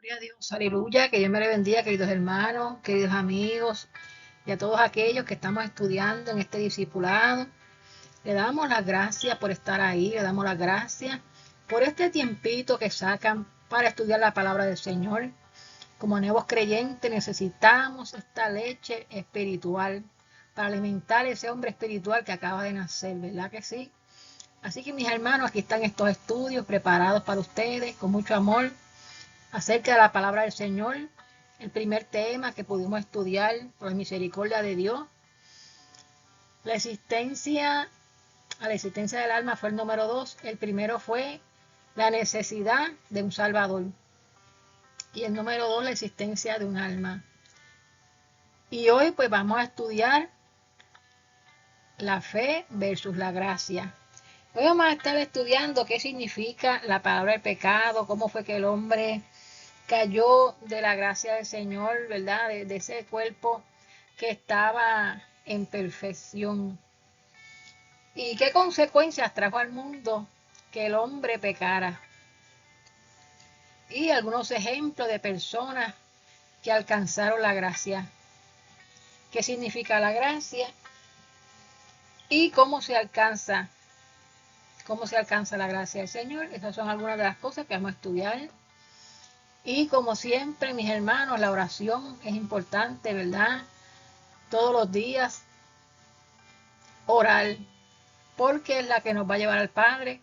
Gloria a Dios, aleluya, que Dios me le bendiga, queridos hermanos, queridos amigos y a todos aquellos que estamos estudiando en este discipulado. Le damos las gracias por estar ahí, le damos las gracias por este tiempito que sacan para estudiar la palabra del Señor. Como nuevos creyentes necesitamos esta leche espiritual para alimentar ese hombre espiritual que acaba de nacer, ¿verdad que sí? Así que mis hermanos, aquí están estos estudios preparados para ustedes con mucho amor acerca de la palabra del Señor. El primer tema que pudimos estudiar por la misericordia de Dios, la existencia, a la existencia del alma fue el número 2. El primero fue la necesidad de un Salvador. Y el número 2, la existencia de un alma. Y hoy pues vamos a estudiar la fe versus la gracia. Hoy vamos a estar estudiando qué significa la palabra del pecado, cómo fue que el hombre cayó de la gracia del Señor, ¿verdad? De ese cuerpo que estaba en perfección. ¿Y qué consecuencias trajo al mundo que el hombre pecara? Y algunos ejemplos de personas que alcanzaron la gracia. ¿Qué significa la gracia? Y cómo se alcanza la gracia del Señor. Esas son algunas de las cosas que vamos a estudiar. Y como siempre, mis hermanos, la oración es importante, ¿verdad? Todos los días orar, porque es la que nos va a llevar al Padre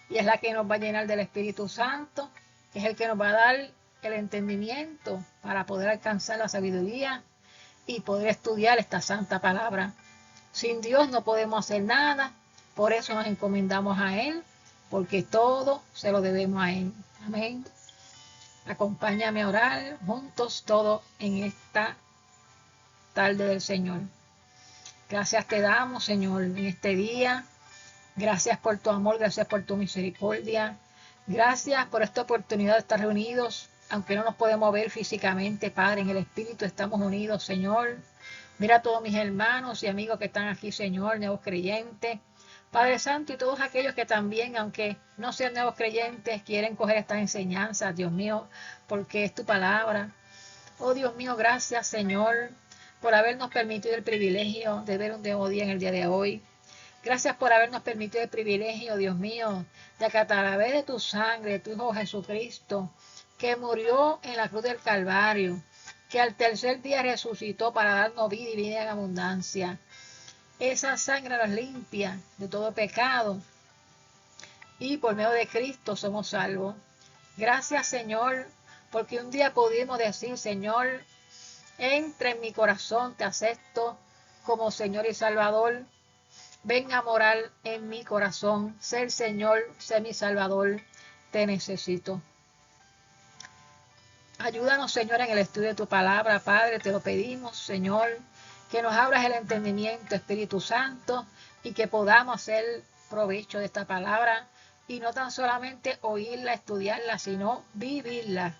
y es la que nos va a llenar del Espíritu Santo, que es el que nos va a dar el entendimiento para poder alcanzar la sabiduría y poder estudiar esta santa palabra. Sin Dios no podemos hacer nada, por eso nos encomendamos a Él, porque todo se lo debemos a Él. Amén. Acompáñame a orar juntos todos en esta tarde del Señor. Gracias te damos, Señor, en este día. Gracias por tu amor, gracias por tu misericordia. Gracias por esta oportunidad de estar reunidos, aunque no nos podemos ver físicamente, Padre, en el Espíritu estamos unidos, Señor. Mira a todos mis hermanos y amigos que están aquí, Señor, nuevos creyentes. Padre Santo, y todos aquellos que también, aunque no sean nuevos creyentes, quieren coger estas enseñanzas, Dios mío, porque es tu palabra. Oh Dios mío, gracias, Señor, por habernos permitido el privilegio de ver un nuevo día en el día de hoy. Gracias por habernos permitido el privilegio, Dios mío, de que a través de tu sangre, de tu Hijo Jesucristo, que murió en la cruz del Calvario, que al tercer día resucitó para darnos vida y vida en abundancia. Esa sangre nos limpia de todo pecado y por medio de Cristo somos salvos. Gracias, Señor, porque un día pudimos decir, Señor, entra en mi corazón, te acepto como Señor y Salvador. Ven a morar en mi corazón, sé el Señor, sé mi Salvador, te necesito. Ayúdanos, Señor, en el estudio de tu palabra, Padre, te lo pedimos, Señor, que nos abras el entendimiento, Espíritu Santo, y que podamos hacer provecho de esta palabra, y no tan solamente oírla, estudiarla, sino vivirla.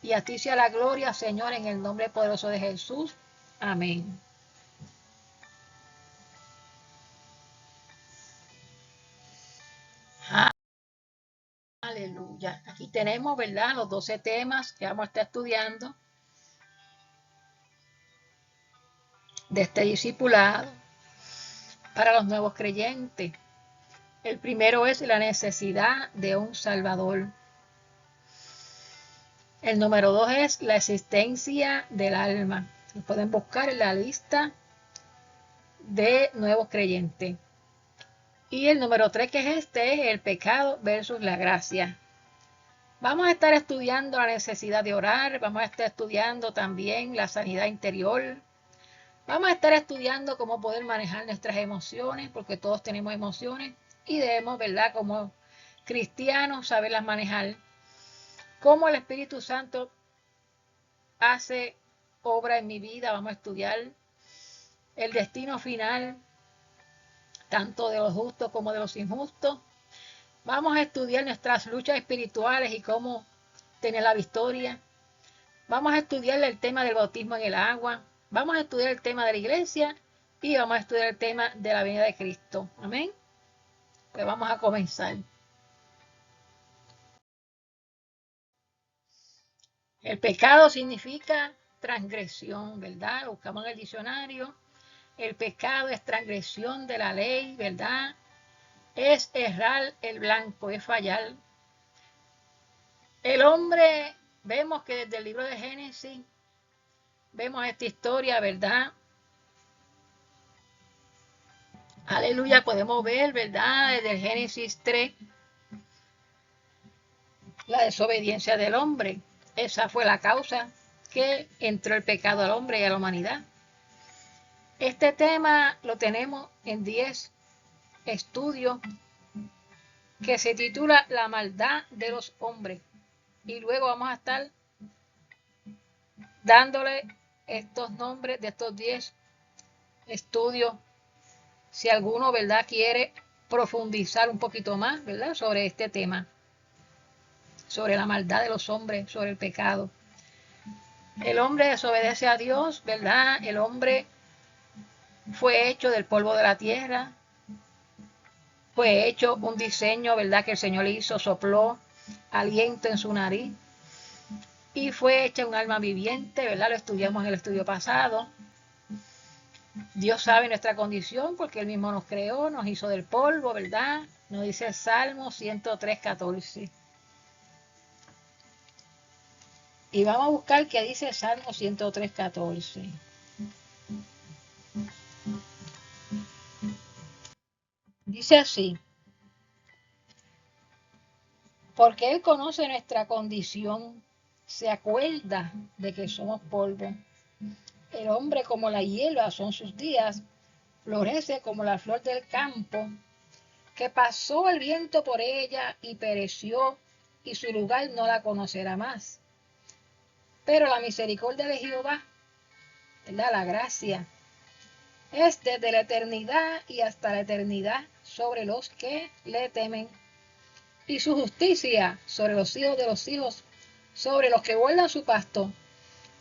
Y a ti sea la gloria, Señor, en el nombre poderoso de Jesús. Amén. Aleluya. Aquí tenemos, ¿verdad? Los 12 temas que vamos a estar estudiando de este discipulado para los nuevos creyentes. El primero es la necesidad de un Salvador. El número 2 es la existencia del alma. Lo pueden buscar en la lista de nuevos creyentes. Y el número 3, que es este, es el pecado versus la gracia. Vamos a estar estudiando la necesidad de orar, vamos a estar estudiando también la sanidad interior. Vamos a estar estudiando cómo poder manejar nuestras emociones, porque todos tenemos emociones y debemos, ¿verdad? Como cristianos, saberlas manejar. Cómo el Espíritu Santo hace obra en mi vida. Vamos a estudiar el destino final, tanto de los justos como de los injustos. Vamos a estudiar nuestras luchas espirituales y cómo tener la victoria. Vamos a estudiar el tema del bautismo en el agua. Vamos a estudiar el tema de la iglesia y vamos a estudiar el tema de la venida de Cristo. Amén. Pues vamos a comenzar. El pecado significa transgresión, ¿verdad? Lo buscamos en el diccionario. El pecado es transgresión de la ley, ¿verdad? Es errar el blanco, es fallar. El hombre, vemos que desde el libro de Génesis, vemos esta historia, ¿verdad? Aleluya, podemos ver, ¿verdad? Desde el Génesis 3, la desobediencia del hombre. Esa fue la causa que entró el pecado al hombre y a la humanidad. Este tema lo tenemos en 10 estudios que se titula La maldad de los hombres. Y luego vamos a estar dándole estos nombres de estos 10 estudios. Si alguno, ¿verdad?, quiere profundizar un poquito más, ¿verdad?, sobre este tema, sobre la maldad de los hombres, sobre el pecado. El hombre desobedece a Dios, ¿verdad? El hombre fue hecho del polvo de la tierra, fue hecho un diseño, ¿verdad?, que el Señor le hizo, sopló aliento en su nariz y fue hecha un alma viviente, ¿verdad? Lo estudiamos en el estudio pasado. Dios sabe nuestra condición porque Él mismo nos creó, nos hizo del polvo, ¿verdad? Nos dice el Salmo 103:14. Y vamos a buscar qué dice el Salmo 103:14. Dice así: porque Él conoce nuestra condición, se acuerda de que somos polvo. El hombre como la hierba son sus días, florece como la flor del campo, que pasó el viento por ella y pereció, y su lugar no la conocerá más. Pero la misericordia de Jehová, ¿verdad?, la gracia, es desde la eternidad y hasta la eternidad sobre los que le temen, y su justicia sobre los hijos de los hijos, sobre los que guardan su pacto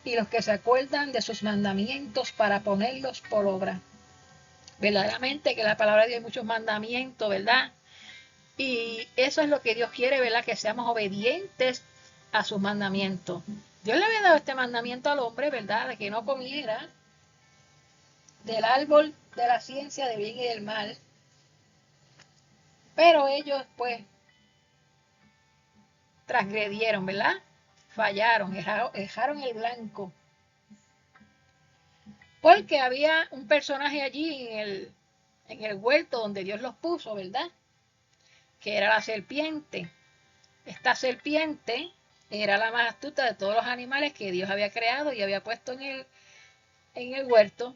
y los que se acuerdan de sus mandamientos para ponerlos por obra. Verdaderamente que la palabra de Dios hay muchos mandamientos, ¿verdad? Y eso es lo que Dios quiere, ¿verdad? Que seamos obedientes a sus mandamientos. Dios le había dado este mandamiento al hombre, ¿verdad?, de que no comiera del árbol de la ciencia del bien y del mal. Pero ellos, pues, transgredieron, ¿verdad? Fallaron, erraron el blanco. Porque había un personaje allí en el huerto donde Dios los puso, ¿verdad?, que era la serpiente. Esta serpiente era la más astuta de todos los animales que Dios había creado y había puesto en el huerto.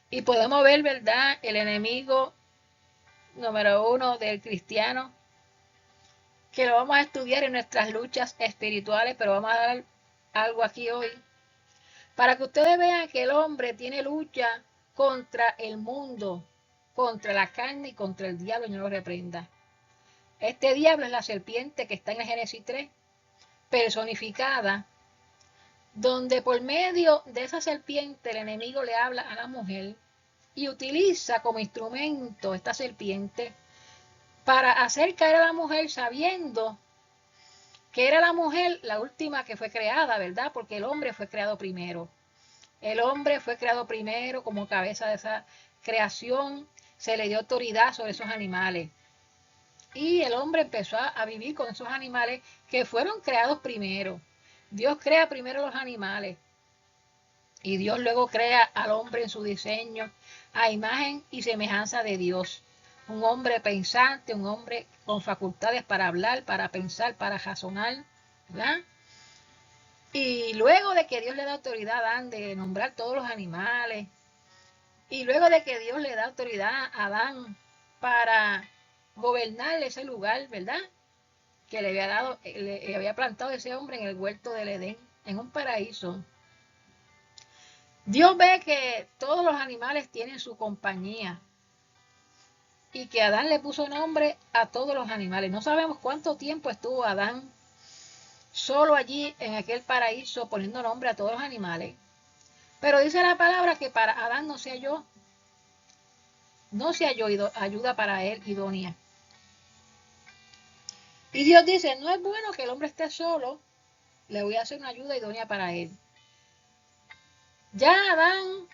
Y podemos ver, ¿verdad?, el enemigo número 1 del cristiano, que lo vamos a estudiar en nuestras luchas espirituales, pero vamos a dar algo aquí hoy, para que ustedes vean que el hombre tiene lucha contra el mundo, contra la carne y contra el diablo, y no lo reprenda. Este diablo es la serpiente que está en el Génesis 3, personificada, donde por medio de esa serpiente el enemigo le habla a la mujer y utiliza como instrumento esta serpiente para hacer caer a la mujer, sabiendo que era la mujer la última que fue creada, ¿verdad? Porque el hombre fue creado primero. El hombre fue creado primero como cabeza de esa creación, se le dio autoridad sobre esos animales. Y el hombre empezó a vivir con esos animales que fueron creados primero. Dios crea primero los animales y Dios luego crea al hombre en su diseño, a imagen y semejanza de Dios. Un hombre pensante, un hombre con facultades para hablar, para pensar, para razonar, ¿verdad? Y luego de que Dios le da autoridad a Adán de nombrar todos los animales, y luego de que Dios le da autoridad a Adán para gobernar ese lugar, ¿verdad?, que le había dado, le había plantado ese hombre en el huerto del Edén, en un paraíso. Dios ve que todos los animales tienen su compañía y que Adán le puso nombre a todos los animales. No sabemos cuánto tiempo estuvo Adán solo allí en aquel paraíso poniendo nombre a todos los animales. Pero dice la palabra que para Adán no se halló ayuda para él idónea. Y Dios dice, no es bueno que el hombre esté solo, le voy a hacer una ayuda idónea para él. Ya Adán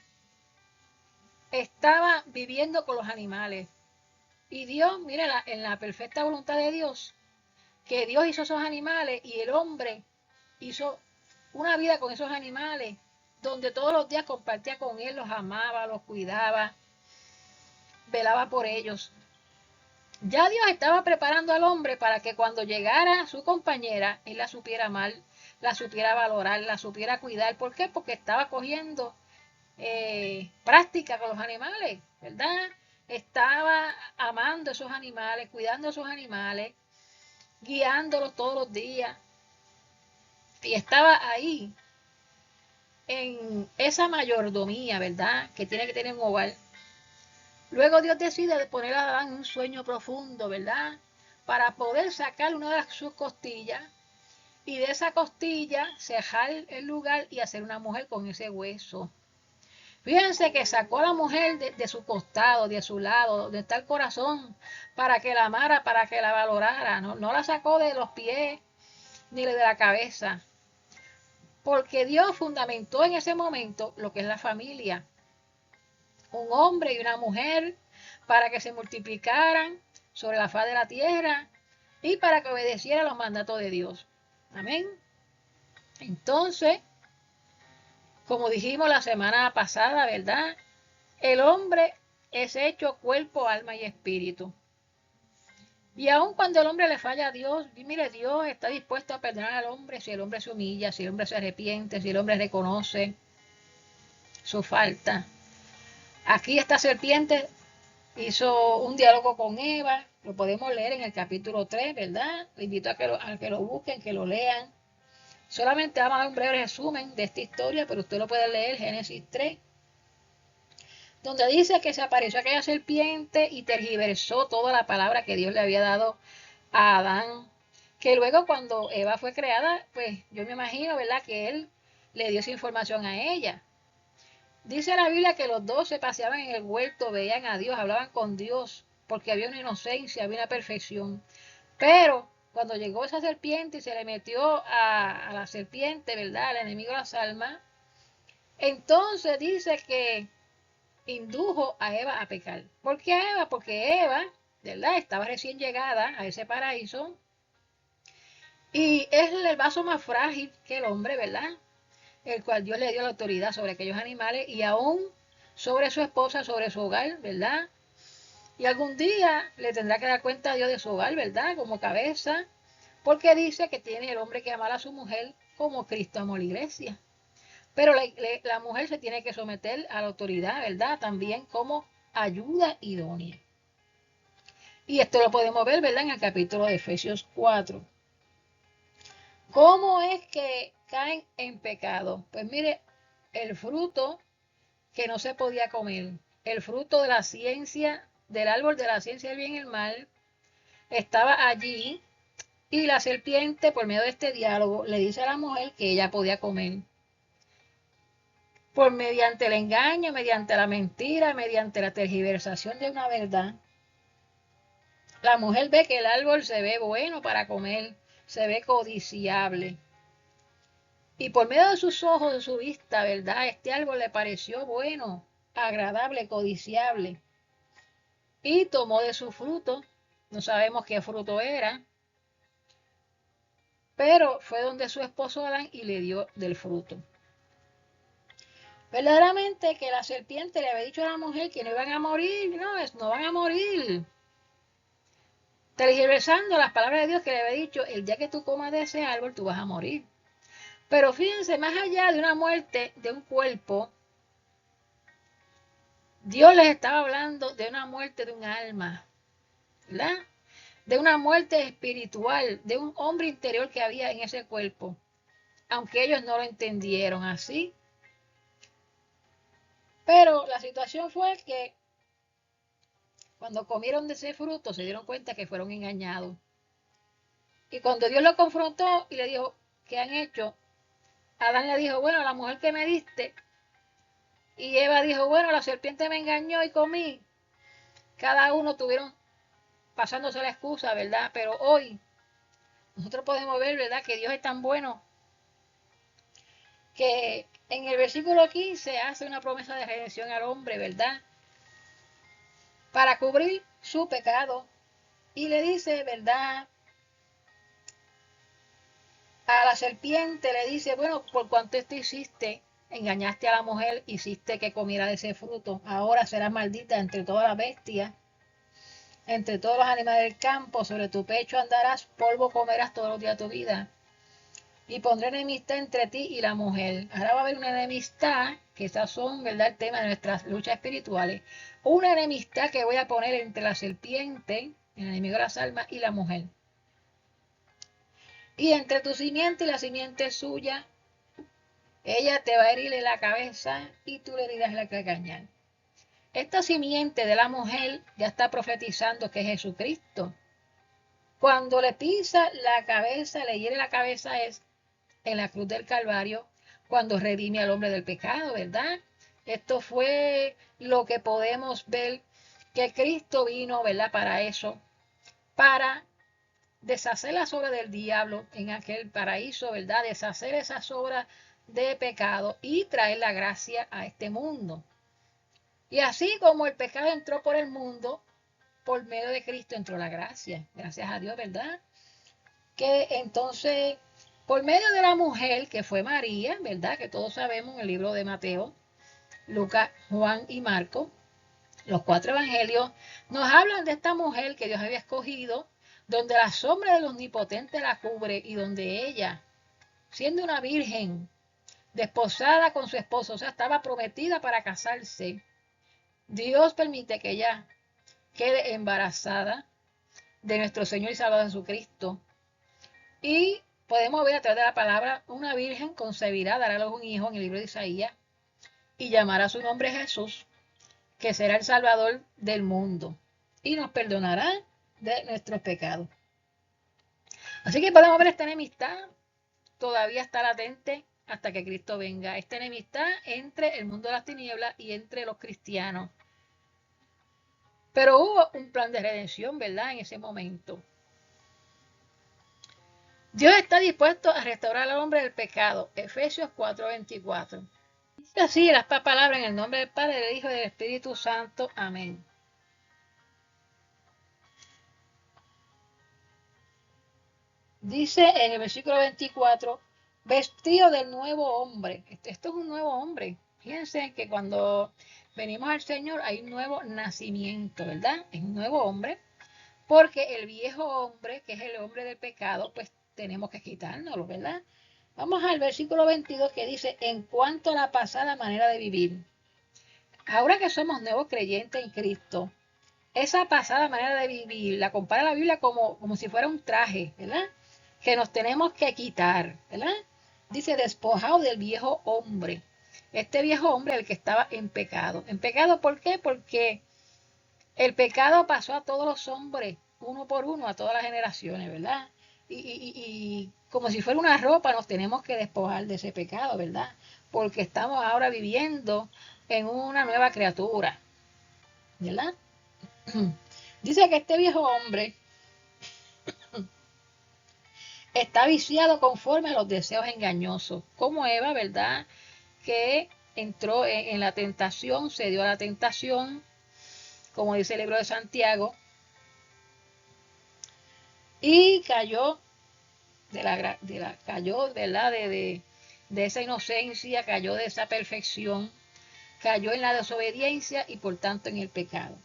estaba viviendo con los animales. Y Dios, mire, en la perfecta voluntad de Dios, que Dios hizo esos animales y el hombre hizo una vida con esos animales, donde todos los días compartía con él, los amaba, los cuidaba, velaba por ellos. Ya Dios estaba preparando al hombre para que cuando llegara su compañera, él la supiera amar, la supiera valorar, la supiera cuidar. ¿Por qué? Porque estaba cogiendo práctica con los animales, ¿verdad? Estaba amando esos animales, cuidando esos animales, guiándolos todos los días. Y estaba ahí en esa mayordomía, ¿verdad? Que tiene que tener un hogar. Luego Dios decide poner a Adán en un sueño profundo, ¿verdad? Para poder sacar una de sus costillas y de esa costilla cejar el lugar y hacer una mujer con ese hueso. Fíjense que sacó a la mujer de su costado, de su lado, donde está el corazón, para que la amara, para que la valorara. No la sacó de los pies ni de la cabeza. Porque Dios fundamentó en ese momento lo que es la familia. Un hombre y una mujer para que se multiplicaran sobre la faz de la tierra y para que obedecieran los mandatos de Dios. Amén. Entonces, como dijimos la semana pasada, ¿verdad? El hombre es hecho cuerpo, alma y espíritu. Y aun cuando el hombre le falla a Dios, mire, Dios está dispuesto a perdonar al hombre si el hombre se humilla, si el hombre se arrepiente, si el hombre reconoce su falta. Aquí esta serpiente hizo un diálogo con Eva, lo podemos leer en el capítulo 3, ¿verdad? Le invito a que lo busquen, que lo lean. Solamente vamos a dar un breve resumen de esta historia, pero usted lo puede leer, Génesis 3, donde dice que se apareció aquella serpiente y tergiversó toda la palabra que Dios le había dado a Adán, que luego cuando Eva fue creada, pues yo me imagino, ¿verdad?, que él le dio esa información a ella. Dice la Biblia que los dos se paseaban en el huerto, veían a Dios, hablaban con Dios, porque había una inocencia, había una perfección. Pero cuando llegó esa serpiente y se le metió a la serpiente, ¿verdad?, al enemigo de las almas, entonces dice que indujo a Eva a pecar. ¿Por qué a Eva? Porque Eva, ¿verdad?, estaba recién llegada a ese paraíso y es el vaso más frágil que el hombre, ¿verdad?, el cual Dios le dio la autoridad sobre aquellos animales y aún sobre su esposa, sobre su hogar, ¿verdad? Y algún día le tendrá que dar cuenta a Dios de su hogar, ¿verdad? Como cabeza, porque dice que tiene el hombre que amar a su mujer como Cristo amó la iglesia. Pero la mujer se tiene que someter a la autoridad, ¿verdad? También como ayuda idónea. Y esto lo podemos ver, ¿verdad?, en el capítulo de Efesios 4. ¿Cómo es que caen en pecado? Pues mire, el fruto que no se podía comer, el fruto de la ciencia, del árbol de la ciencia del bien y el mal, estaba allí y la serpiente, por medio de este diálogo, le dice a la mujer que ella podía comer. Por mediante el engaño, mediante la mentira, mediante la tergiversación de una verdad, la mujer ve que el árbol se ve bueno para comer, se ve codiciable. Y por medio de sus ojos, de su vista, ¿verdad?, este árbol le pareció bueno, agradable, codiciable. Y tomó de su fruto, no sabemos qué fruto era, pero fue donde su esposo Adán y le dio del fruto. Verdaderamente que la serpiente le había dicho a la mujer que no iban a morir, no van a morir. Tergiversando las palabras de Dios que le había dicho, el día que tú comas de ese árbol, tú vas a morir. Pero fíjense, más allá de una muerte de un cuerpo, Dios les estaba hablando de una muerte de un alma, ¿verdad? De una muerte espiritual, de un hombre interior que había en ese cuerpo, aunque ellos no lo entendieron así. Pero la situación fue que cuando comieron de ese fruto se dieron cuenta que fueron engañados. Y cuando Dios lo confrontó y le dijo, ¿qué han hecho? Adán le dijo, bueno, la mujer que me diste. Y Eva dijo, bueno, la serpiente me engañó y comí. Cada uno tuvieron pasándose la excusa, ¿verdad? Pero hoy nosotros podemos ver, ¿verdad?, que Dios es tan bueno que en el versículo 15 hace una promesa de redención al hombre, ¿verdad? Para cubrir su pecado. Y le dice, ¿verdad? A la serpiente le dice, bueno, por cuanto esto hiciste, engañaste a la mujer, hiciste que comiera de ese fruto, ahora serás maldita entre todas las bestias, entre todos los animales del campo, sobre tu pecho andarás, polvo comerás todos los días de tu vida. Y pondré enemistad entre ti y la mujer. Ahora va a haber una enemistad, que esas son, ¿verdad?, el tema de nuestras luchas espirituales. Una enemistad que voy a poner entre la serpiente, el enemigo de las almas, y la mujer. Y entre tu simiente y la simiente suya, ella te va a herir en la cabeza y tú le herirás en la calcañar. Esta simiente de la mujer ya está profetizando que es Jesucristo. Cuando le pisa la cabeza, le hiere la cabeza, es en la cruz del Calvario, cuando redime al hombre del pecado, ¿verdad? Esto fue lo que podemos ver, que Cristo vino, ¿verdad?, para eso, para deshacer las obras del diablo en aquel paraíso, ¿verdad? Deshacer esas obras de pecado y traer la gracia a este mundo. Y así como el pecado entró por el mundo, por medio de Cristo entró la gracia. Gracias a Dios, ¿verdad? Que entonces, por medio de la mujer, que fue María, ¿verdad? Que todos sabemos en el libro de Mateo, Lucas, Juan y Marcos, los 4 evangelios, nos hablan de esta mujer que Dios había escogido, donde la sombra del omnipotente la cubre y donde ella, siendo una virgen, desposada con su esposo, o sea, estaba prometida para casarse, Dios permite que ella quede embarazada de nuestro Señor y Salvador Jesucristo. Y podemos ver a través de la palabra, una virgen concebirá, dará a luz un hijo en el libro de Isaías, y llamará su nombre Jesús, que será el Salvador del mundo, y nos perdonará de nuestros pecados. Así que podemos ver esta enemistad, todavía está latente hasta que Cristo venga. Esta enemistad entre el mundo de las tinieblas y entre los cristianos. Pero hubo un plan de redención, ¿verdad?, en ese momento. Dios está dispuesto a restaurar al hombre del pecado. Efesios 4:24. Dice así las palabras en el nombre del Padre, del Hijo y del Espíritu Santo. Amén. Dice en el versículo 24, vestido del nuevo hombre. Esto es un nuevo hombre. Fíjense que cuando venimos al Señor hay un nuevo nacimiento, ¿verdad? Es un nuevo hombre, porque el viejo hombre, que es el hombre del pecado, pues tenemos que quitárnoslo, ¿verdad? Vamos al versículo 22 que dice, en cuanto a la pasada manera de vivir. Ahora que somos nuevos creyentes en Cristo, esa pasada manera de vivir la compara la Biblia como si fuera un traje, ¿verdad?, que nos tenemos que quitar, ¿verdad? Dice, despojado del viejo hombre. Este viejo hombre, el que estaba en pecado. ¿En pecado por qué? Porque el pecado pasó a todos los hombres, uno por uno, a todas las generaciones, ¿verdad? Y como si fuera una ropa, nos tenemos que despojar de ese pecado, ¿verdad? Porque estamos ahora viviendo en una nueva criatura, ¿verdad? Dice que este viejo hombre está viciado conforme a los deseos engañosos, como Eva, ¿verdad?, que entró en la tentación, se dio a la tentación, como dice el libro de Santiago, y cayó cayó, ¿verdad?, de esa inocencia, cayó de esa perfección, cayó en la desobediencia y por tanto en el pecado.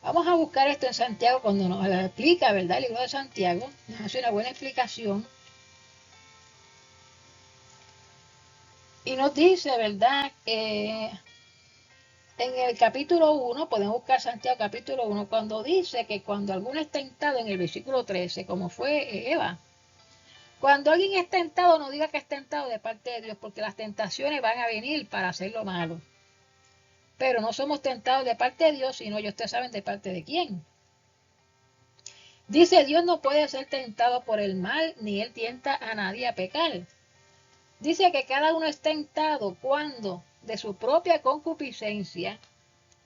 Vamos a buscar esto en Santiago cuando nos lo explica, ¿verdad? El libro de Santiago nos hace una buena explicación. Y nos dice, ¿verdad? En el capítulo 1, podemos buscar Santiago capítulo 1, cuando dice que cuando alguno es tentado, en el versículo 13, como fue Eva, cuando alguien es tentado, no diga que es tentado de parte de Dios, porque las tentaciones van a venir para hacer lo malo. Pero no somos tentados de parte de Dios, sino, ya ustedes saben de parte de quién. Dice, Dios no puede ser tentado por el mal, ni Él tienta a nadie a pecar. Dice que cada uno es tentado cuando de su propia concupiscencia,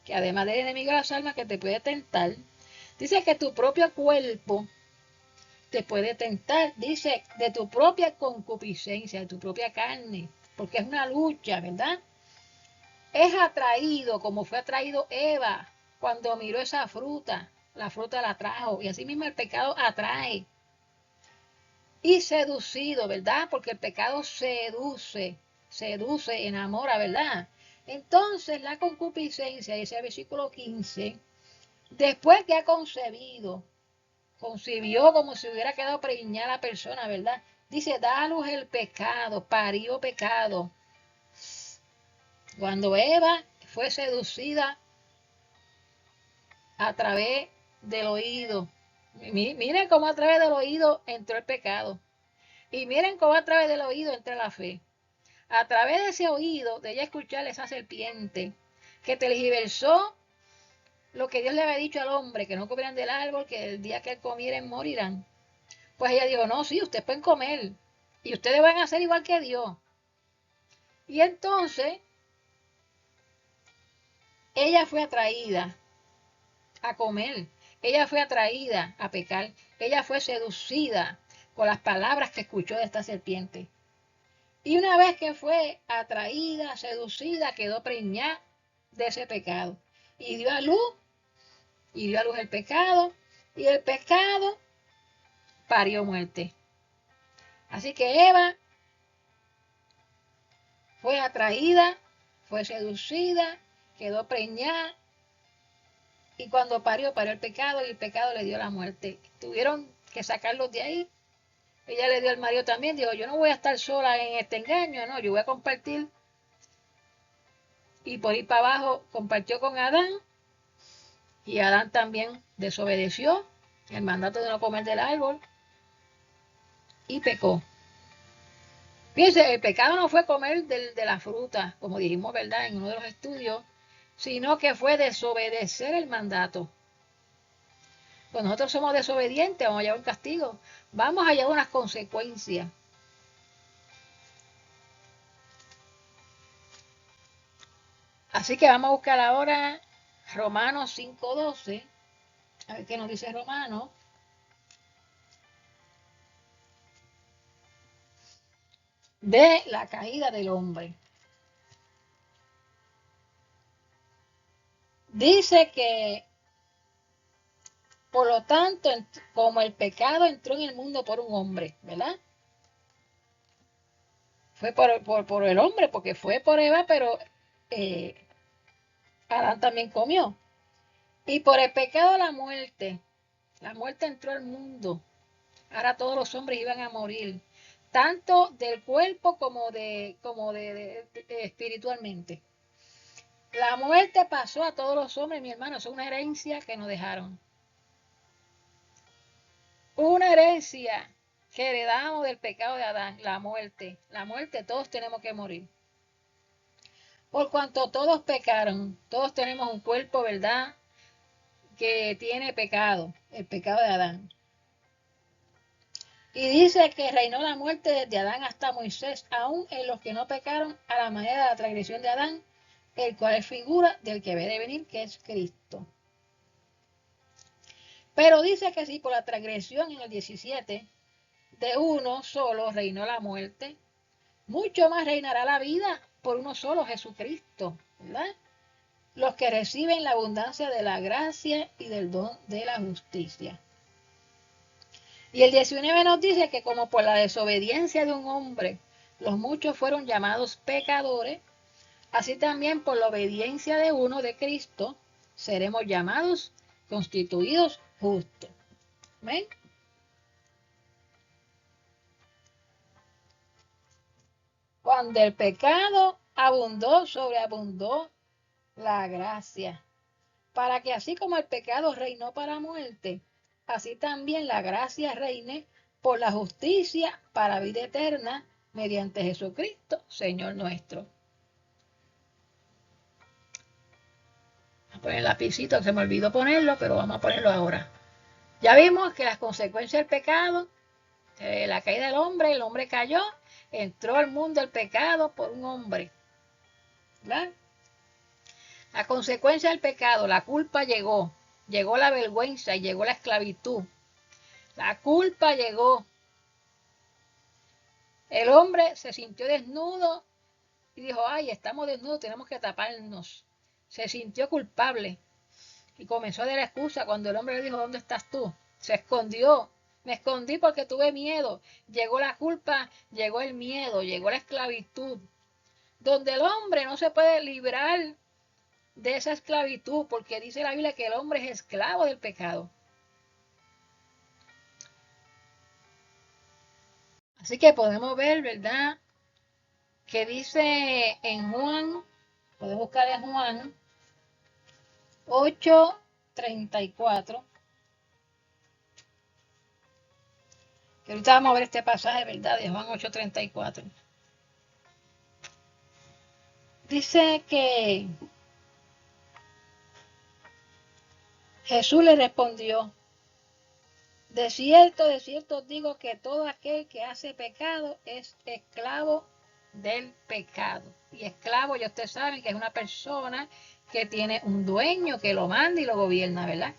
que además del enemigo de las almas que te puede tentar, dice que tu propio cuerpo te puede tentar, dice, de tu propia concupiscencia, de tu propia carne, porque es una lucha, ¿verdad? Es atraído como fue atraído Eva cuando miró esa fruta, la fruta la trajo, y así mismo el pecado atrae. Y seducido, ¿verdad? Porque el pecado seduce, enamora, ¿verdad? Entonces la concupiscencia, dice el versículo 15, después que ha concebido, concibió como si hubiera quedado preñada la persona, ¿verdad? Dice, da a luz el pecado, parió pecado. Cuando Eva fue seducida a través del oído, miren cómo a través del oído entró el pecado. Y miren cómo a través del oído entra la fe. A través de ese oído, de ella escuchar esa serpiente que tergiversó lo que Dios le había dicho al hombre, que no comieran del árbol, que el día que él comieren morirán. Pues ella dijo, no, sí, ustedes pueden comer y ustedes van a ser igual que Dios. Y entonces ella fue atraída a comer, ella fue atraída a pecar, ella fue seducida con las palabras que escuchó de esta serpiente. Y una vez que fue atraída, seducida, quedó preñada de ese pecado. Y dio a luz, el pecado, y el pecado parió muerte. Así que Eva fue atraída, fue seducida, quedó preñada, y cuando parió el pecado, y el pecado le dio la muerte. Tuvieron que sacarlos de ahí. Ella le dio al marido también, dijo, yo no voy a estar sola en este engaño, no, yo voy a compartir. Y por ir para abajo compartió con Adán, y Adán también desobedeció el mandato de no comer del árbol y pecó. Fíjense, el pecado no fue comer de la fruta, como dijimos, ¿verdad?, en uno de los estudios, sino que fue desobedecer el mandato. Cuando nosotros somos desobedientes, vamos a llevar un castigo, vamos a llevar unas consecuencias. Así que vamos a buscar ahora Romanos 5:12, a ver qué nos dice Romanos. De la caída del hombre. Dice que, por lo tanto, como el pecado entró en el mundo por un hombre, ¿verdad? Fue por el hombre, porque fue por Eva, pero Adán también comió. Y por el pecado la muerte entró al mundo. Ahora todos los hombres iban a morir, tanto del cuerpo como de espiritualmente. La muerte pasó a todos los hombres, mi hermano, es una herencia que nos dejaron. Una herencia que heredamos del pecado de Adán, la muerte. La muerte, todos tenemos que morir. Por cuanto todos pecaron, todos tenemos un cuerpo, ¿verdad?, que tiene pecado, el pecado de Adán. Y dice que reinó la muerte desde Adán hasta Moisés, aún en los que no pecaron a la manera de la transgresión de Adán, el cual es figura del que debe de venir, que es Cristo. Pero dice que si por la transgresión en el 17 de uno solo reinó la muerte, mucho más reinará la vida por uno solo, Jesucristo, ¿verdad? Los que reciben la abundancia de la gracia y del don de la justicia. Y el 19 nos dice que como por la desobediencia de un hombre los muchos fueron llamados pecadores, así también por la obediencia de uno, de Cristo, seremos llamados, constituidos justos. ¿Ven? Cuando el pecado abundó, sobreabundó la gracia, para que así como el pecado reinó para muerte, así también la gracia reine por la justicia para vida eterna mediante Jesucristo, Señor nuestro. Voy a poner el lapicito, que se me olvidó ponerlo, pero vamos a ponerlo ahora. Ya vimos que las consecuencias del pecado, la caída del hombre, el hombre cayó, entró al mundo el pecado por un hombre, ¿verdad? La consecuencia del pecado, la culpa llegó la vergüenza y llegó la esclavitud. La culpa llegó. El hombre se sintió desnudo y dijo, ay, estamos desnudos, tenemos que taparnos. Se sintió culpable y comenzó a dar excusa cuando el hombre le dijo, ¿dónde estás tú? Se escondió. Me escondí porque tuve miedo. Llegó la culpa, llegó el miedo, llegó la esclavitud. Donde el hombre no se puede librar de esa esclavitud, porque dice la Biblia que el hombre es esclavo del pecado. Así que podemos ver, ¿verdad? Que dice en Juan, podemos buscar en Juan 8:34, que ahorita vamos a ver este pasaje, ¿verdad? De Juan 8:34. Dice que Jesús le respondió, de cierto os digo que todo aquel que hace pecado es esclavo del pecado. Y esclavo, ya ustedes saben que es una persona que tiene un dueño que lo manda y lo gobierna, ¿verdad?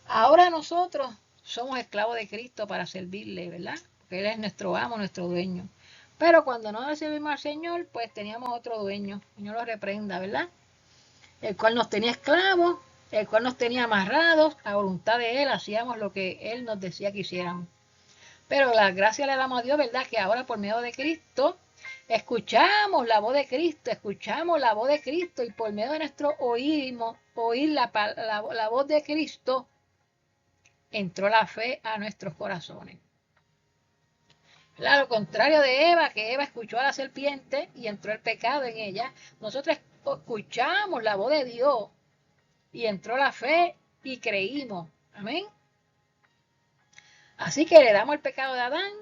Ahora nosotros somos esclavos de Cristo para servirle, ¿verdad? Porque Él es nuestro amo, nuestro dueño. Pero cuando no le servimos al Señor, pues teníamos otro dueño. El Señor lo reprenda, ¿verdad? El cual nos tenía esclavos, el cual nos tenía amarrados, a voluntad de Él hacíamos lo que Él nos decía que hiciéramos. Pero la gracia le damos a Dios, ¿verdad? Que ahora por medio de Cristo escuchamos la voz de Cristo, escuchamos la voz de Cristo y por medio de nuestro oír la voz de Cristo, entró la fe a nuestros corazones. Lo contrario de Eva, que Eva escuchó a la serpiente y entró el pecado en ella, nosotros escuchamos la voz de Dios y entró la fe y creímos. Amén. Así que le damos el pecado de Adán.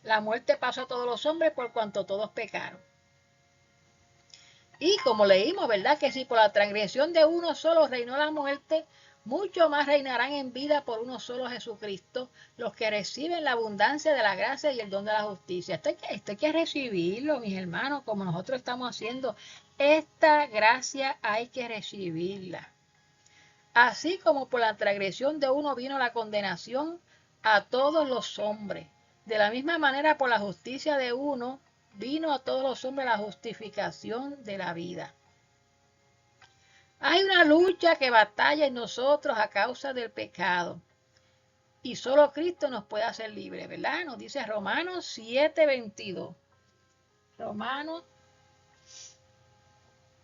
La muerte pasó a todos los hombres por cuanto todos pecaron. Y como leímos, ¿verdad? Que si por la transgresión de uno solo reinó la muerte, mucho más reinarán en vida por uno solo Jesucristo, los que reciben la abundancia de la gracia y el don de la justicia. Esto hay que recibirlo, mis hermanos, como nosotros estamos haciendo. Esta gracia hay que recibirla. Así como por la transgresión de uno vino la condenación a todos los hombres. De la misma manera, por la justicia de uno vino a todos los hombres la justificación de la vida. Hay una lucha que batalla en nosotros a causa del pecado. Y solo Cristo nos puede hacer libres, ¿verdad? Nos dice Romanos 7:22. Romanos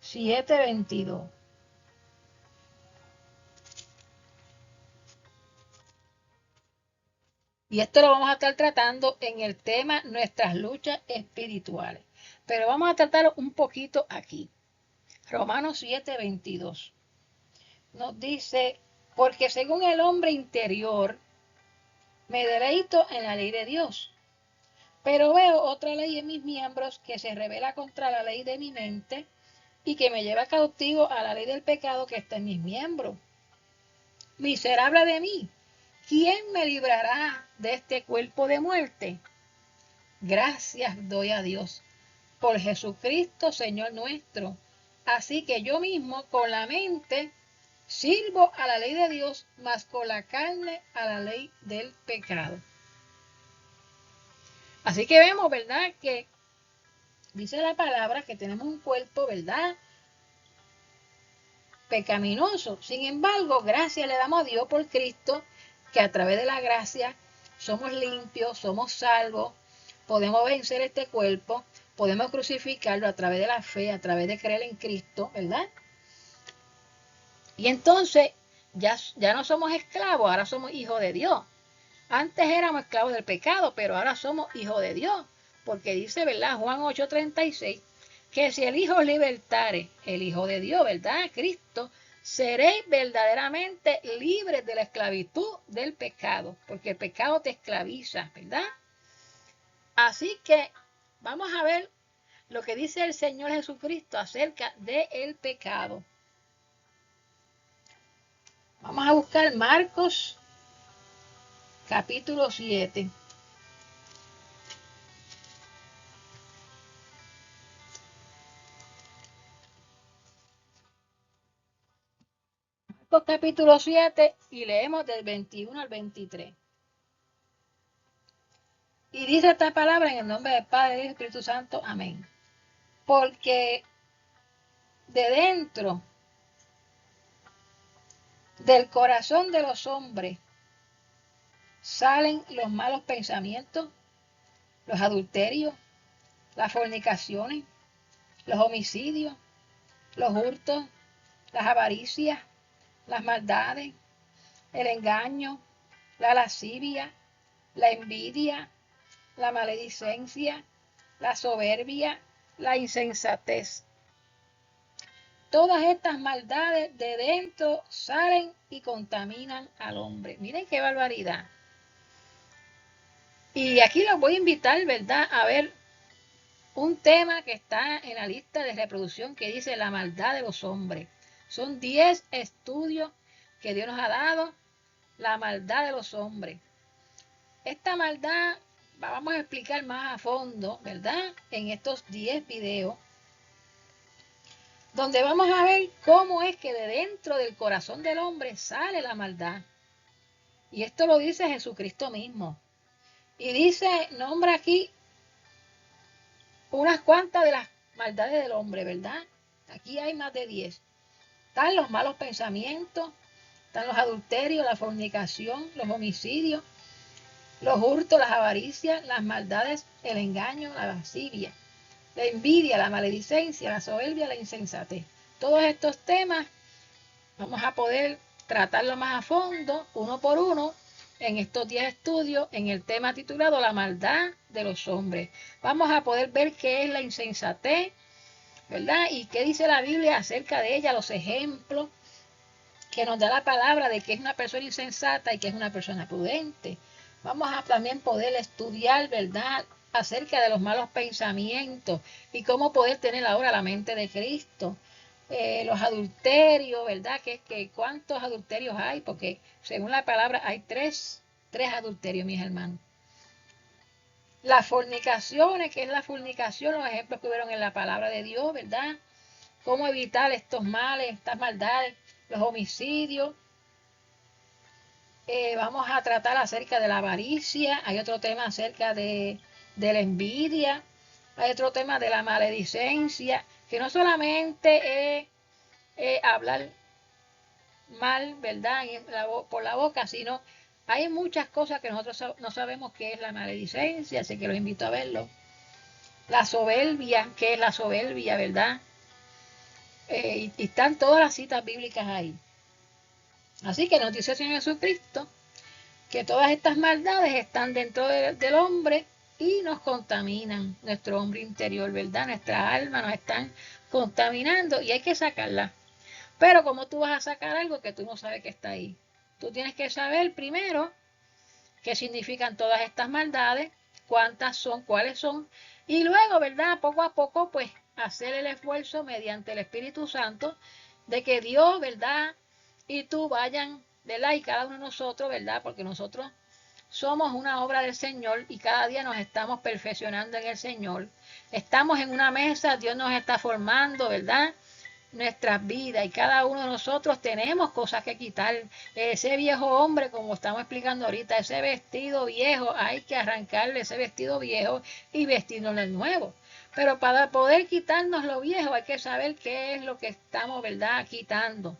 7:22. Y esto lo vamos a estar tratando en el tema nuestras luchas espirituales. Pero vamos a tratar un poquito aquí. Romanos 7:22. Nos dice, porque según el hombre interior, me deleito en la ley de Dios. Pero veo otra ley en mis miembros que se revela contra la ley de mi mente y que me lleva cautivo a la ley del pecado que está en mis miembros. Miserable de mí, ¿quién me librará de este cuerpo de muerte? Gracias doy a Dios por Jesucristo, Señor nuestro. Así que yo mismo con la mente sirvo a la ley de Dios, mas con la carne a la ley del pecado. Así que vemos, ¿verdad? Que dice la palabra que tenemos un cuerpo, ¿verdad? Pecaminoso. Sin embargo, gracias le damos a Dios por Cristo, que a través de la gracia somos limpios, somos salvos, podemos vencer este cuerpo, podemos crucificarlo a través de la fe, a través de creer en Cristo, ¿verdad? Y entonces ya no somos esclavos, ahora somos hijos de Dios. Antes éramos esclavos del pecado, pero ahora somos hijos de Dios. Porque dice, ¿verdad? Juan 8:36, que si el Hijo libertare, el Hijo de Dios, ¿verdad? Cristo, seréis verdaderamente libres de la esclavitud del pecado, porque el pecado te esclaviza, ¿verdad? Así que vamos a ver lo que dice el Señor Jesucristo acerca del pecado. Vamos a buscar Marcos capítulo 7. Marcos capítulo 7 y leemos del 21 al 23. Y dice esta palabra en el nombre del Padre y del Espíritu Santo. Amén. Porque de dentro del corazón de los hombres salen los malos pensamientos, los adulterios, las fornicaciones, los homicidios, los hurtos, las avaricias, las maldades, el engaño, la lascivia, la envidia, la maledicencia, la soberbia, la insensatez. Todas estas maldades de dentro salen y contaminan al hombre. Miren qué barbaridad. Y aquí los voy a invitar, ¿verdad?, a ver un tema que está en la lista de reproducción que dice la maldad de los hombres. Son 10 estudios que Dios nos ha dado, la maldad de los hombres. Esta maldad vamos a explicar más a fondo, ¿verdad?, en estos 10 videos, donde vamos a ver cómo es que de dentro del corazón del hombre sale la maldad. Y esto lo dice Jesucristo mismo. Y dice, nombra aquí unas cuantas de las maldades del hombre, ¿verdad? Aquí hay más de 10. Están los malos pensamientos, están los adulterios, la fornicación, los homicidios, los hurtos, las avaricias, las maldades, el engaño, la lascivia, la envidia, la maledicencia, la soberbia, la insensatez. Todos estos temas vamos a poder tratarlo más a fondo, uno por uno, en estos 10 estudios, en el tema titulado La maldad de los hombres. Vamos a poder ver qué es la insensatez, ¿verdad? Y qué dice la Biblia acerca de ella, los ejemplos que nos da la palabra de que es una persona insensata y que es una persona prudente. Vamos a también poder estudiar, ¿verdad?, acerca de los malos pensamientos y cómo poder tener ahora la mente de Cristo. Los adulterios, ¿verdad? Que ¿cuántos adulterios hay? Porque según la palabra hay tres adulterios, mis hermanos. Las fornicaciones, que es la fornicación, los ejemplos que hubieron en la palabra de Dios, ¿verdad? Cómo evitar estos males, estas maldades, los homicidios. Vamos a tratar acerca de la avaricia, hay otro tema acerca de la envidia, hay otro tema de la maledicencia, que no solamente es hablar mal, ¿verdad?, por la boca, sino hay muchas cosas que nosotros no sabemos qué es la maledicencia, así que los invito a verlo. La soberbia, ¿qué es la soberbia, verdad? Y están todas las citas bíblicas ahí. Así que nos dice el Señor Jesucristo que todas estas maldades están dentro del hombre y nos contaminan, nuestro hombre interior, ¿verdad? Nuestra alma nos están contaminando y hay que sacarla. Pero ¿cómo tú vas a sacar algo que tú no sabes que está ahí? Tú tienes que saber primero qué significan todas estas maldades, cuántas son, cuáles son, y luego, ¿verdad?, poco a poco, pues, hacer el esfuerzo mediante el Espíritu Santo de que Dios, ¿verdad?, y tú vayan, ¿verdad?, y cada uno de nosotros, ¿verdad?, porque nosotros somos una obra del Señor y cada día nos estamos perfeccionando en el Señor. Estamos en una mesa, Dios nos está formando, ¿verdad?, nuestras vidas, y cada uno de nosotros tenemos cosas que quitar. Ese viejo hombre, como estamos explicando ahorita, ese vestido viejo, hay que arrancarle ese vestido viejo y vestirnos de nuevo. Pero para poder quitarnos lo viejo hay que saber qué es lo que estamos, ¿verdad?, quitando.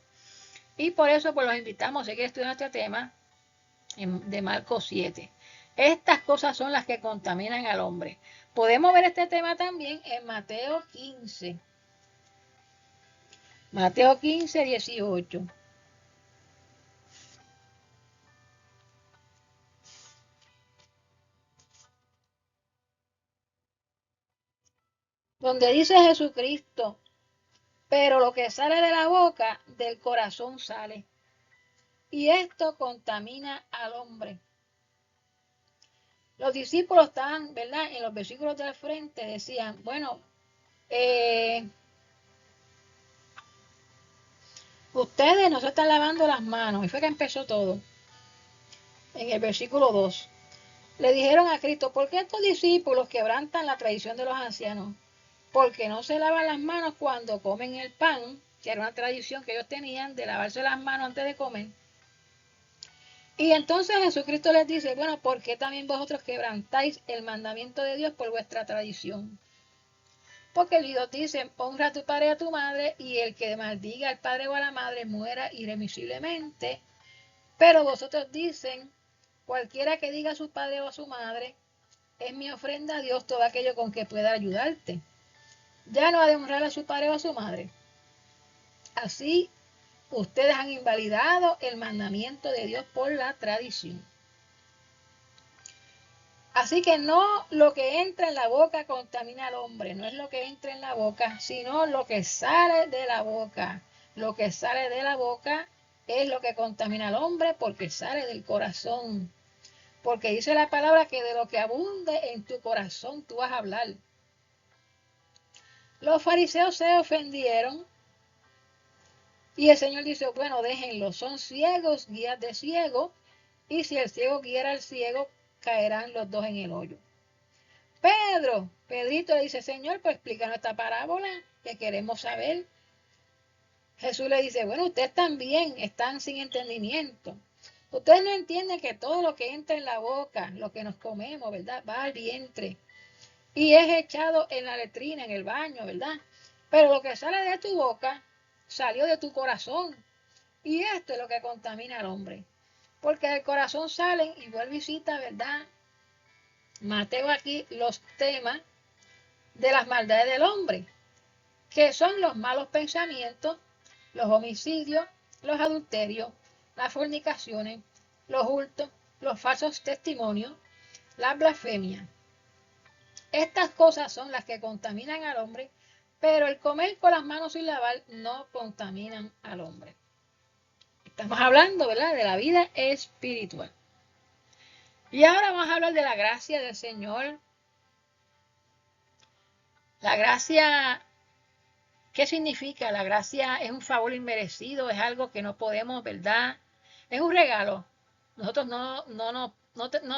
Y por eso pues los invitamos a seguir estudiando este tema de Marcos 7. Estas cosas son las que contaminan al hombre. Podemos ver este tema también en Mateo 15. Mateo 15, 18. Donde dice Jesucristo, pero lo que sale de la boca, del corazón sale. Y esto contamina al hombre. Los discípulos estaban, ¿verdad?, en los versículos del frente decían, bueno, ustedes no se están lavando las manos. Y fue que empezó todo. En el versículo 2. Le dijeron a Cristo, ¿por qué estos discípulos quebrantan la tradición de los ancianos? Porque no se lavan las manos cuando comen el pan. que era una tradición que ellos tenían de lavarse las manos antes de comer. Y entonces Jesucristo les dice, bueno, ¿por qué también vosotros quebrantáis el mandamiento de Dios por vuestra tradición? Porque el Dios dice, honra a tu padre y a tu madre, y el que maldiga al padre o a la madre muera irremisiblemente. Pero vosotros dicen, cualquiera que diga a su padre o a su madre, es mi ofrenda a Dios todo aquello con que pueda ayudarte. Ya no ha de honrar a su padre o a su madre. Así, ustedes han invalidado el mandamiento de Dios por la tradición. Así que no lo que entra en la boca contamina al hombre, no es lo que entra en la boca, sino lo que sale de la boca. Lo que sale de la boca es lo que contamina al hombre porque sale del corazón. Porque dice la palabra que de lo que abunde en tu corazón tú vas a hablar. Los fariseos se ofendieron y el Señor dice, bueno, déjenlo, son ciegos, guías de ciego, y si el ciego guiara al ciego, caerán los dos en el hoyo. Pedrito le dice, Señor, pues explícanos esta parábola que queremos saber. Jesús le dice, bueno, ustedes también están sin entendimiento. Ustedes no entienden que todo lo que entra en la boca, lo que nos comemos, ¿verdad? Va al vientre y es echado en la letrina, en el baño, ¿verdad? Pero lo que sale de tu boca salió de tu corazón. Y esto es lo que contamina al hombre. Porque del corazón salen, y vuelve y cita, ¿verdad? Mateo aquí los temas de las maldades del hombre, que son los malos pensamientos, los homicidios, los adulterios, las fornicaciones, los hurtos, los falsos testimonios, la blasfemia. Estas cosas son las que contaminan al hombre, pero el comer con las manos sin lavar no contaminan al hombre. Estamos hablando, ¿verdad?, de la vida espiritual. Y ahora vamos a hablar de la gracia del Señor. La gracia, ¿qué significa? La gracia es un favor inmerecido, es algo que no podemos, ¿verdad? Es un regalo. Nosotros no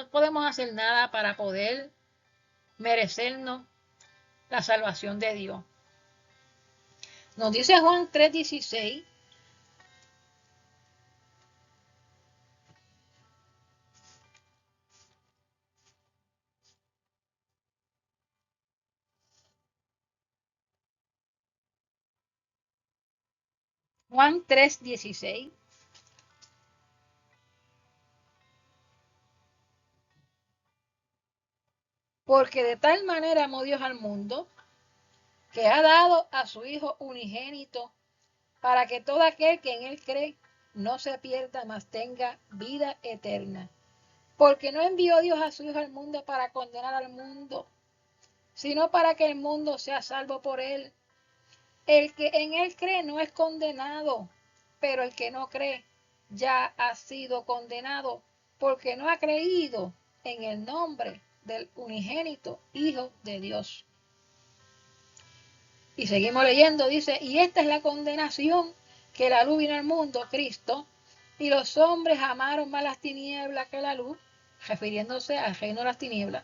podemos hacer nada para poder merecernos la salvación de Dios. Nos dice Juan 3:16. Juan 3:16. Porque de tal manera amó Dios al mundo, que ha dado a su Hijo unigénito, para que todo aquel que en él cree no se pierda, mas tenga vida eterna. Porque no envió Dios a su Hijo al mundo para condenar al mundo, sino para que el mundo sea salvo por él. El que en él cree no es condenado, pero el que no cree ya ha sido condenado, porque no ha creído en el nombre del unigénito Hijo de Dios. Y seguimos leyendo, dice, y esta es la condenación, que la luz vino al mundo, Cristo, y los hombres amaron más las tinieblas que la luz, refiriéndose al reino de las tinieblas,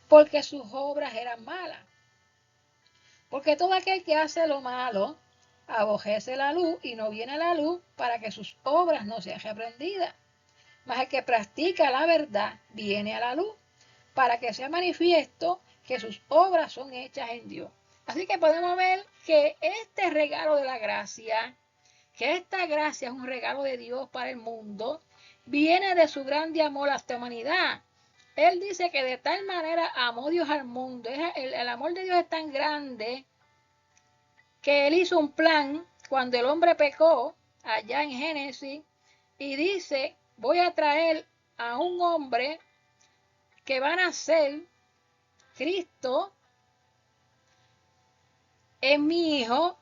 porque sus obras eran malas. Porque todo aquel que hace lo malo, aborrece la luz y no viene a la luz para que sus obras no sean reprendidas. Mas el que practica la verdad viene a la luz para que sea manifiesto que sus obras son hechas en Dios. Así que podemos ver que este regalo de la gracia, que esta gracia es un regalo de Dios para el mundo, viene de su grande amor a esta humanidad. Él dice que de tal manera amó Dios al mundo. El amor de Dios es tan grande que Él hizo un plan cuando el hombre pecó allá en Génesis y dice, voy a traer a un hombre que va a nacer, Cristo es mi hijo,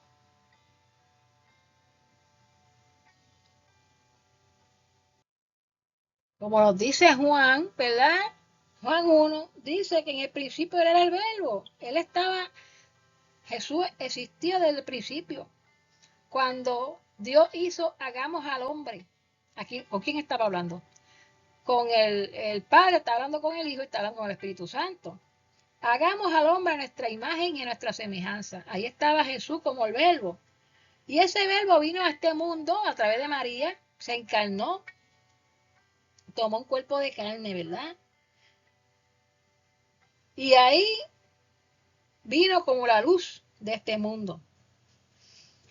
como nos dice Juan, ¿verdad? Juan 1 dice que en el principio era el verbo. Jesús existió desde el principio. Cuando Dios hizo, hagamos al hombre. Aquí, ¿con quién estaba hablando? Con el Padre, está hablando con el Hijo y está hablando con el Espíritu Santo. Hagamos al hombre a nuestra imagen y a nuestra semejanza. Ahí estaba Jesús como el verbo. Y ese verbo vino a este mundo a través de María, se encarnó, tomó un cuerpo de carne, ¿verdad? Y ahí vino como la luz de este mundo.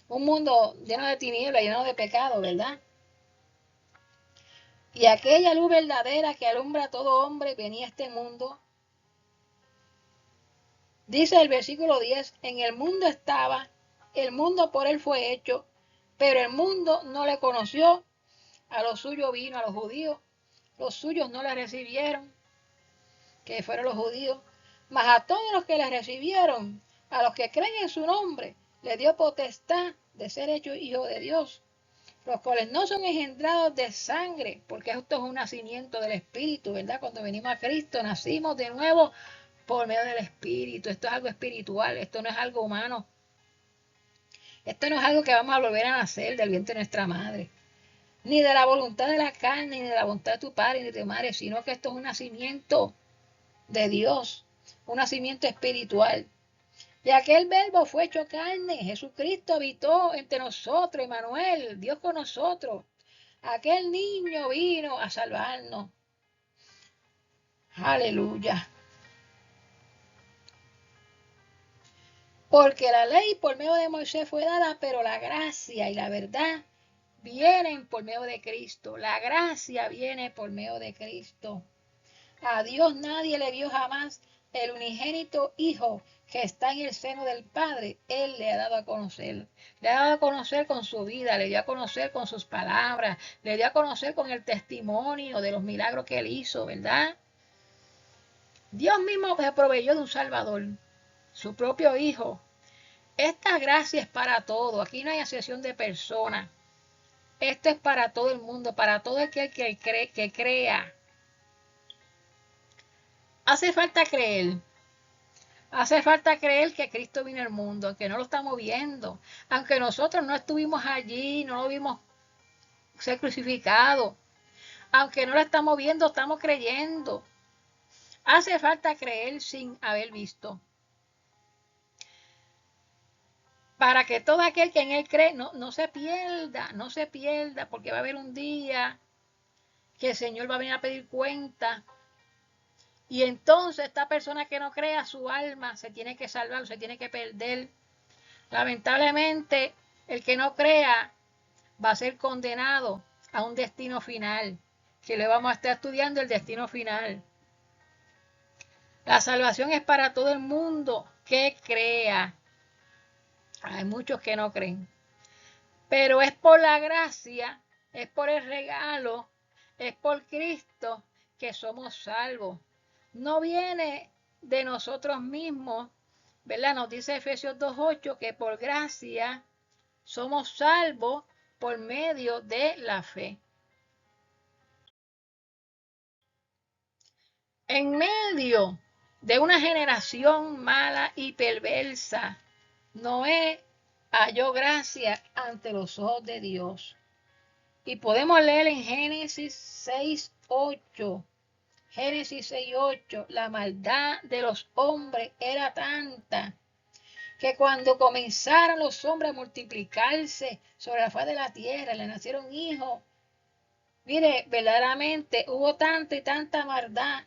Un mundo lleno de tinieblas, lleno de pecado, ¿verdad? Y aquella luz verdadera que alumbra a todo hombre venía a este mundo. Dice el versículo 10, en el mundo estaba, el mundo por él fue hecho, pero el mundo no le conoció. A los suyos vino, a los judíos, los suyos no le recibieron, que fueron los judíos, mas a todos los que le recibieron, a los que creen en su nombre, le dio potestad de ser hechos hijos de Dios, los cuales no son engendrados de sangre, porque esto es un nacimiento del Espíritu, ¿verdad? Cuando venimos a Cristo, nacimos de nuevo por medio del Espíritu. Esto es algo espiritual, esto no es algo humano. Esto no es algo que vamos a volver a nacer del vientre de nuestra madre. Ni de la voluntad de la carne, ni de la voluntad de tu padre, ni de tu madre, sino que esto es un nacimiento de Dios, un nacimiento espiritual. Y aquel verbo fue hecho carne, Jesucristo habitó entre nosotros, Emmanuel, Dios con nosotros. Aquel niño vino a salvarnos. Aleluya. Porque la ley por medio de Moisés fue dada, pero la gracia y la verdad vienen por medio de Cristo. La gracia viene por medio de Cristo. A Dios nadie le vio jamás. El unigénito Hijo que está en el seno del Padre, Él le ha dado a conocer. Le ha dado a conocer con su vida, le dio a conocer con sus palabras, le dio a conocer con el testimonio de los milagros que Él hizo, ¿verdad? Dios mismo se proveyó de un Salvador, su propio Hijo. Esta gracia es para todo. Aquí no hay excepción de personas. Esto es para todo el mundo, para todo aquel que crea. Hace falta creer. Hace falta creer que Cristo vino al mundo, aunque no lo estamos viendo. Aunque nosotros no estuvimos allí, no lo vimos ser crucificado. Aunque no lo estamos viendo, estamos creyendo. Hace falta creer sin haber visto. Para que todo aquel que en Él cree no se pierda, no se pierda, porque va a haber un día que el Señor va a venir a pedir cuenta. Y entonces esta persona que no crea, su alma se tiene que salvar, se tiene que perder. Lamentablemente, el que no crea va a ser condenado a un destino final, que le vamos a estar estudiando el destino final. La salvación es para todo el mundo que crea. Hay muchos que no creen. Pero es por la gracia, es por el regalo, es por Cristo que somos salvos. No viene de nosotros mismos, ¿verdad? Nos dice Efesios 2:8 que por gracia somos salvos por medio de la fe. En medio de una generación mala y perversa, Noé halló gracia ante los ojos de Dios. Y podemos leer en Génesis 6:8. Génesis 6:8. La maldad de los hombres era tanta que cuando comenzaron los hombres a multiplicarse sobre la faz de la tierra, le nacieron hijos. Mire, verdaderamente hubo tanta y tanta maldad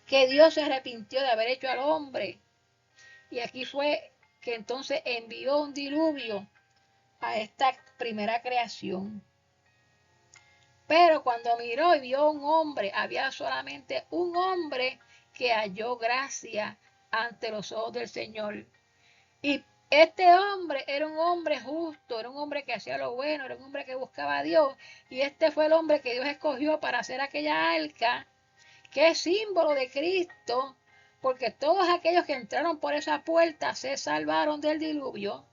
que Dios se arrepintió de haber hecho al hombre. Y aquí fue que entonces envió un diluvio a esta primera creación. Pero cuando miró y vio un hombre, había solamente un hombre que halló gracia ante los ojos del Señor. Y este hombre era un hombre justo, era un hombre que hacía lo bueno, era un hombre que buscaba a Dios. Y este fue el hombre que Dios escogió para hacer aquella arca, que es símbolo de Cristo, porque todos aquellos que entraron por esa puerta se salvaron del diluvio.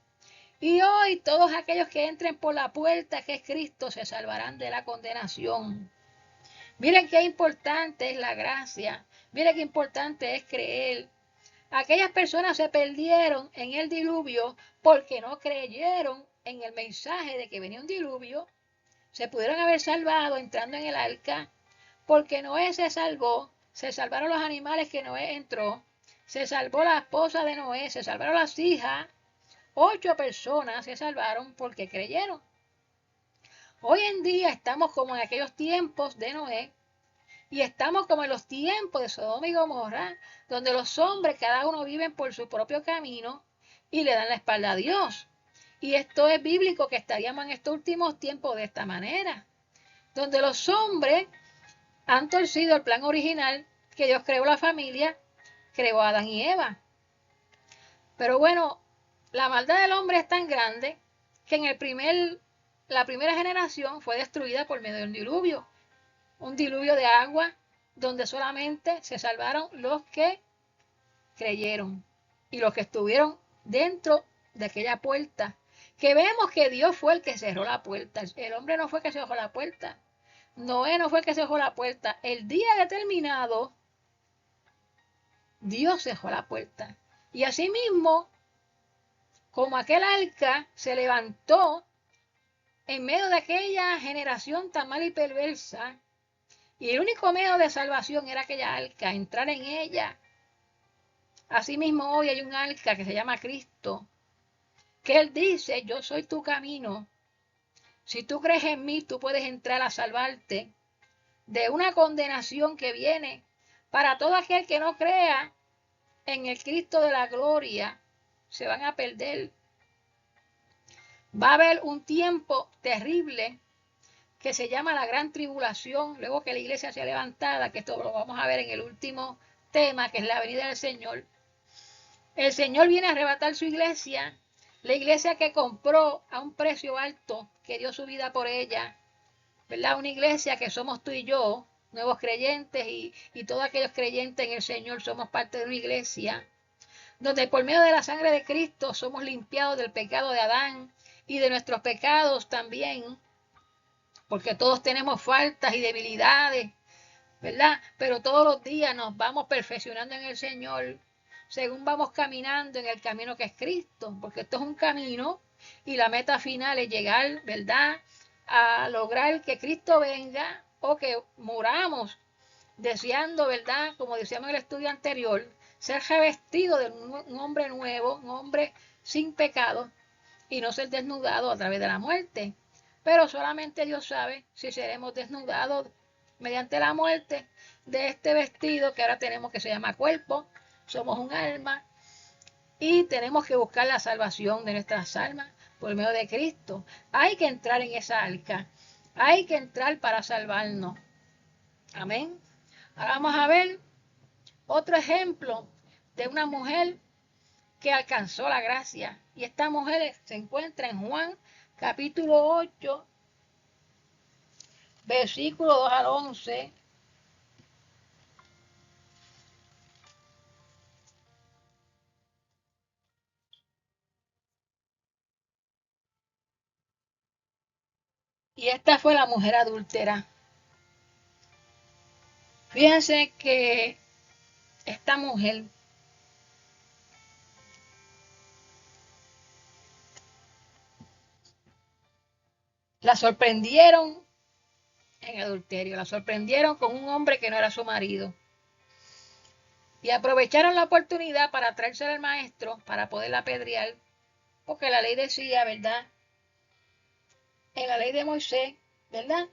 Y hoy todos aquellos que entren por la puerta que es Cristo se salvarán de la condenación. Miren qué importante es la gracia. Miren qué importante es creer. Aquellas personas se perdieron en el diluvio porque no creyeron en el mensaje de que venía un diluvio. Se pudieron haber salvado entrando en el arca porque Noé se salvó. Se salvaron los animales que Noé entró. Se salvó la esposa de Noé. Se salvaron las hijas. 8 personas se salvaron porque creyeron. Hoy en día estamos como en aquellos tiempos de Noé y estamos como en los tiempos de Sodoma y Gomorra, donde los hombres cada uno viven por su propio camino y le dan la espalda a Dios. Y esto es bíblico, que estaríamos en estos últimos tiempos de esta manera, donde los hombres han torcido el plan original que Dios creó la familia, creó a Adán y Eva. Pero bueno, la maldad del hombre es tan grande que la primera generación fue destruida por medio de un diluvio de agua donde solamente se salvaron los que creyeron y los que estuvieron dentro de aquella puerta, que vemos que Dios fue el que cerró la puerta. El hombre no fue el que cerró la puerta. Noé no fue el que cerró la puerta. El día determinado, Dios cerró la puerta. Y asimismo, como aquel arca se levantó en medio de aquella generación tan mal y perversa, y el único medio de salvación era aquella arca, entrar en ella. Asimismo, hoy hay un arca que se llama Cristo, que Él dice: yo soy tu camino. Si tú crees en mí, tú puedes entrar a salvarte de una condenación que viene para todo aquel que no crea en el Cristo de la gloria. Se van a perder. Va a haber un tiempo terrible que se llama la gran tribulación, luego que la iglesia sea levantada, que esto lo vamos a ver en el último tema, que es la venida del Señor. El Señor viene a arrebatar su iglesia, la iglesia que compró a un precio alto, que dio su vida por ella, ¿verdad? Una iglesia que somos tú y yo, nuevos creyentes y todos aquellos creyentes en el Señor, somos parte de una iglesia, donde por medio de la sangre de Cristo somos limpiados del pecado de Adán y de nuestros pecados también, porque todos tenemos faltas y debilidades, ¿verdad? Pero todos los días nos vamos perfeccionando en el Señor, según vamos caminando en el camino que es Cristo, porque esto es un camino y la meta final es llegar, ¿verdad?, a lograr que Cristo venga o que muramos deseando, ¿verdad?, como decíamos en el estudio anterior, ser revestido de un hombre nuevo, un hombre sin pecado y no ser desnudado a través de la muerte. Pero solamente Dios sabe si seremos desnudados mediante la muerte de este vestido que ahora tenemos, que se llama cuerpo. Somos un alma y tenemos que buscar la salvación de nuestras almas por medio de Cristo. Hay que entrar en esa arca. Hay que entrar para salvarnos. Amén. Ahora vamos a ver otro ejemplo de una mujer que alcanzó la gracia. Y esta mujer se encuentra en Juan capítulo 8, versículo 2 al 11. Y esta fue la mujer adúltera. Fíjense que esta mujer la sorprendieron en adulterio, la sorprendieron con un hombre que no era su marido. Y aprovecharon la oportunidad para traerse al maestro para poderla apedrear, porque la ley decía, ¿verdad?, en la ley de Moisés, ¿verdad?,